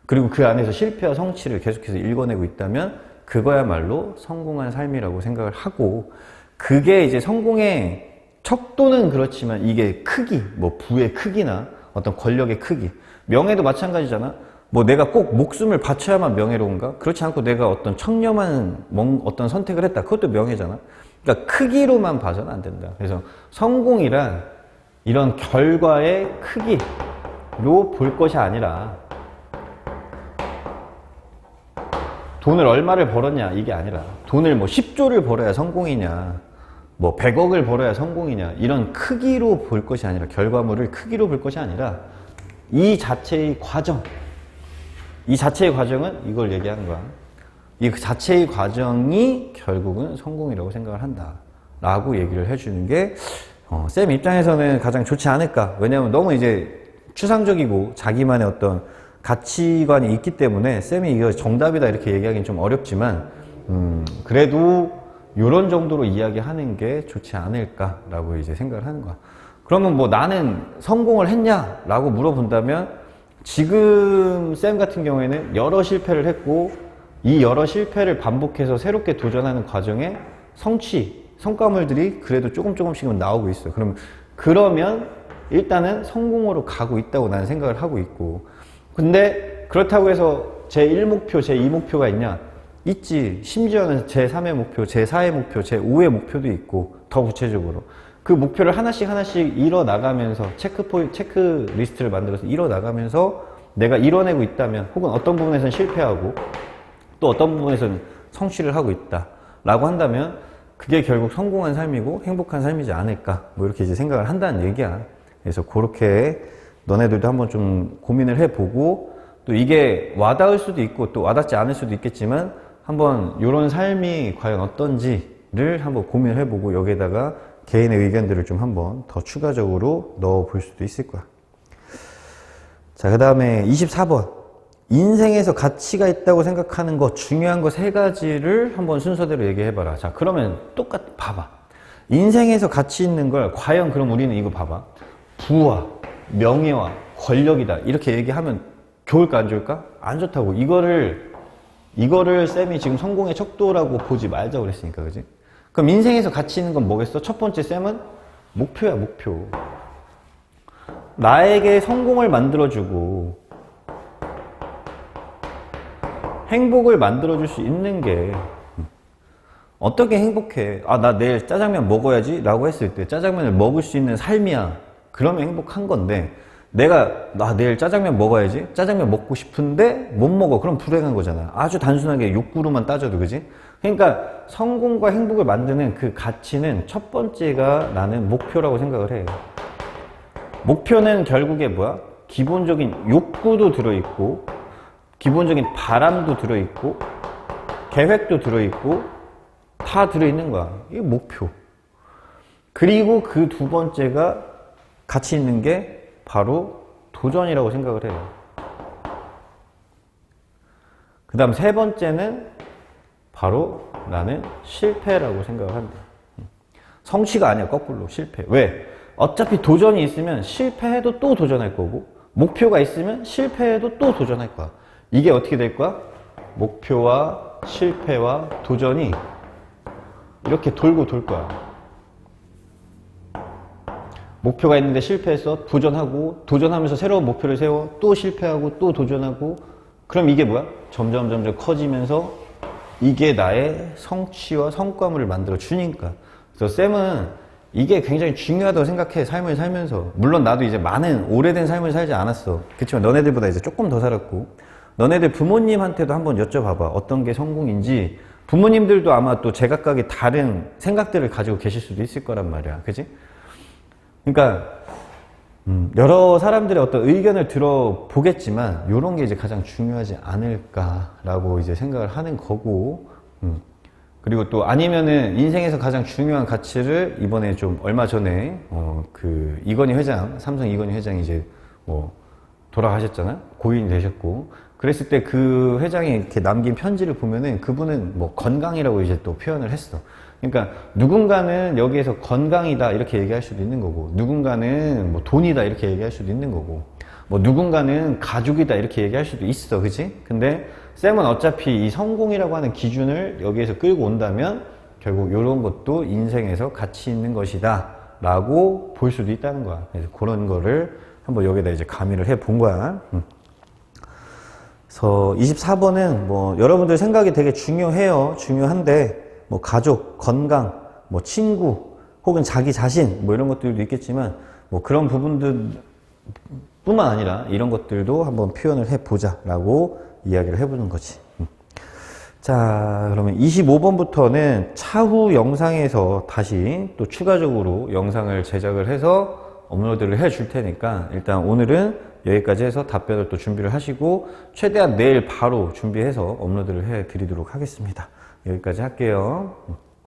그리고 그 안에서 실패와 성취를 계속해서 읽어내고 있다면 그거야말로 성공한 삶이라고 생각을 하고, 그게 이제 성공의 척도는 그렇지만 이게 크기, 뭐 부의 크기나 어떤 권력의 크기, 명예도 마찬가지잖아. 뭐 내가 꼭 목숨을 바쳐야만 명예로운가? 그렇지 않고 내가 어떤 청렴한 어떤 선택을 했다. 그것도 명예잖아. 그러니까 크기로만 봐서는 안 된다. 그래서 성공이란 이런 결과의 크기로 볼 것이 아니라, 돈을 얼마를 벌었냐 이게 아니라, 돈을 뭐 10조를 벌어야 성공이냐, 뭐 100억을 벌어야 성공이냐, 이런 크기로 볼 것이 아니라, 결과물을 크기로 볼 것이 아니라 이 자체의 과정, 이 자체의 과정은 이걸 얘기하는 거야. 이 자체의 과정이 결국은 성공이라고 생각을 한다 라고 얘기를 해주는 게 쌤 입장에서는 가장 좋지 않을까. 왜냐하면 너무 이제 추상적이고 자기만의 어떤 가치관이 있기 때문에 쌤이 이거 정답이다 이렇게 얘기하기는 좀 어렵지만, 그래도 이런 정도로 이야기하는 게 좋지 않을까라고 이제 생각을 하는 거야. 그러면 뭐 나는 성공을 했냐라고 물어본다면, 지금 쌤 같은 경우에는 여러 실패를 했고 이 여러 실패를 반복해서 새롭게 도전하는 과정에 성과물들이 그래도 조금씩은 나오고 있어. 그러면 일단은 성공으로 가고 있다고 나는 생각을 하고 있고, 근데 그렇다고 해서 제1목표, 제2목표가 있냐? 있지. 심지어는 제3의 목표, 제4의 목표, 제5의 목표도 있고, 더 구체적으로 그 목표를 하나씩 이뤄 나가면서 체크리스트를 만들어서 이뤄 나가면서 내가 이뤄내고 있다면, 혹은 어떤 부분에서는 실패하고 또 어떤 부분에서는 성취를 하고 있다 라고 한다면, 그게 결국 성공한 삶이고 행복한 삶이지 않을까, 뭐 이렇게 이제 생각을 한다는 얘기야. 그래서 그렇게 너네들도 한번 좀 고민을 해보고, 또 이게 와닿을 수도 있고 또 와닿지 않을 수도 있겠지만, 한번 이런 삶이 과연 어떤지를 한번 고민을 해보고 여기에다가 개인의 의견들을 좀 한번 더 추가적으로 넣어 볼 수도 있을 거야. 자, 그 다음에 24번. 인생에서 가치가 있다고 생각하는 것, 중요한 거 3가지를 한번 순서대로 얘기해봐라. 자, 그러면 봐봐. 인생에서 가치 있는 걸 과연, 그럼 우리는 이거 봐봐. 부와 명예와 권력이다 이렇게 얘기하면 좋을까 안 좋을까? 안 좋다고. 이거를 쌤이 지금 성공의 척도라고 보지 말자고 그랬으니까, 그지? 그럼 인생에서 가치 있는 건 뭐겠어? 첫 번째 쌤은 목표야, 목표. 나에게 성공을 만들어주고 행복을 만들어줄 수 있는 게, 어떻게 행복해? 아, 나 내일 짜장면 먹어야지 라고 했을 때 짜장면을 먹을 수 있는 삶이야. 그러면 행복한 건데, 나 내일 짜장면 먹어야지. 짜장면 먹고 싶은데 못 먹어. 그럼 불행한 거잖아. 아주 단순하게 욕구로만 따져도, 그지? 그러니까 성공과 행복을 만드는 그 가치는 첫 번째가 나는 목표라고 생각을 해요. 목표는 결국에 뭐야? 기본적인 욕구도 들어있고, 기본적인 바람도 들어있고, 계획도 들어있고, 다 들어있는 거야. 이게 목표. 그리고 그 두 번째가 가치 있는 게 바로 도전이라고 생각을 해요. 그 다음 세 번째는 바로 나는 실패라고 생각을 한다. 성취가 아니야, 거꾸로. 실패. 왜? 어차피 도전이 있으면 실패해도 또 도전할 거고, 목표가 있으면 실패해도 또 도전할 거야. 이게 어떻게 될 거야? 목표와 실패와 도전이 이렇게 돌고 돌 거야. 목표가 있는데 실패했어. 도전하고, 도전하면서 새로운 목표를 세워. 또 실패하고, 또 도전하고. 그럼 이게 뭐야? 점점 커지면서 이게 나의 성취와 성과물을 만들어 주니까. 그래서 쌤은 이게 굉장히 중요하다고 생각해. 삶을 살면서. 물론 나도 이제 많은 오래된 삶을 살지 않았어. 그렇지만 너네들보다 이제 조금 더 살았고. 너네들 부모님한테도 한번 여쭤봐봐. 어떤 게 성공인지. 부모님들도 아마 또 제각각의 다른 생각들을 가지고 계실 수도 있을 거란 말이야. 그치? 그러니까 여러 사람들의 어떤 의견을 들어보겠지만 이런 게 이제 가장 중요하지 않을까라고 이제 생각을 하는 거고, 그리고 또 아니면은 인생에서 가장 중요한 가치를 이번에 좀 얼마 전에 그 이건희 회장, 삼성 이건희 회장이 이제 뭐 돌아가셨잖아. 고인이 되셨고, 그랬을 때 그 회장이 이렇게 남긴 편지를 보면은 그분은 뭐 건강이라고 이제 또 표현을 했어. 그러니까 누군가는 여기에서 건강이다 이렇게 얘기할 수도 있는 거고, 누군가는 뭐 돈이다 이렇게 얘기할 수도 있는 거고, 뭐 누군가는 가족이다 이렇게 얘기할 수도 있어. 그치? 근데 쌤은 어차피 이 성공이라고 하는 기준을 여기에서 끌고 온다면 결국 이런 것도 인생에서 가치 있는 것이다 라고 볼 수도 있다는 거야. 그래서 그런 거를 한번 여기다 이제 가미를 해 본 거야. 그래서 24번은 뭐 여러분들 생각이 되게 중요해요. 중요한데 뭐 가족, 건강, 뭐 친구, 혹은 자기 자신 뭐 이런 것들도 있겠지만 뭐 그런 부분들 뿐만 아니라 이런 것들도 한번 표현을 해보자 라고 이야기를 해보는 거지. 자, 그러면 25번부터는 차후 영상에서 다시 또 추가적으로 영상을 제작을 해서 업로드를 해 줄 테니까 일단 오늘은 여기까지 해서 답변을 또 준비를 하시고 최대한 내일 바로 준비해서 업로드를 해 드리도록 하겠습니다. 여기까지 할게요.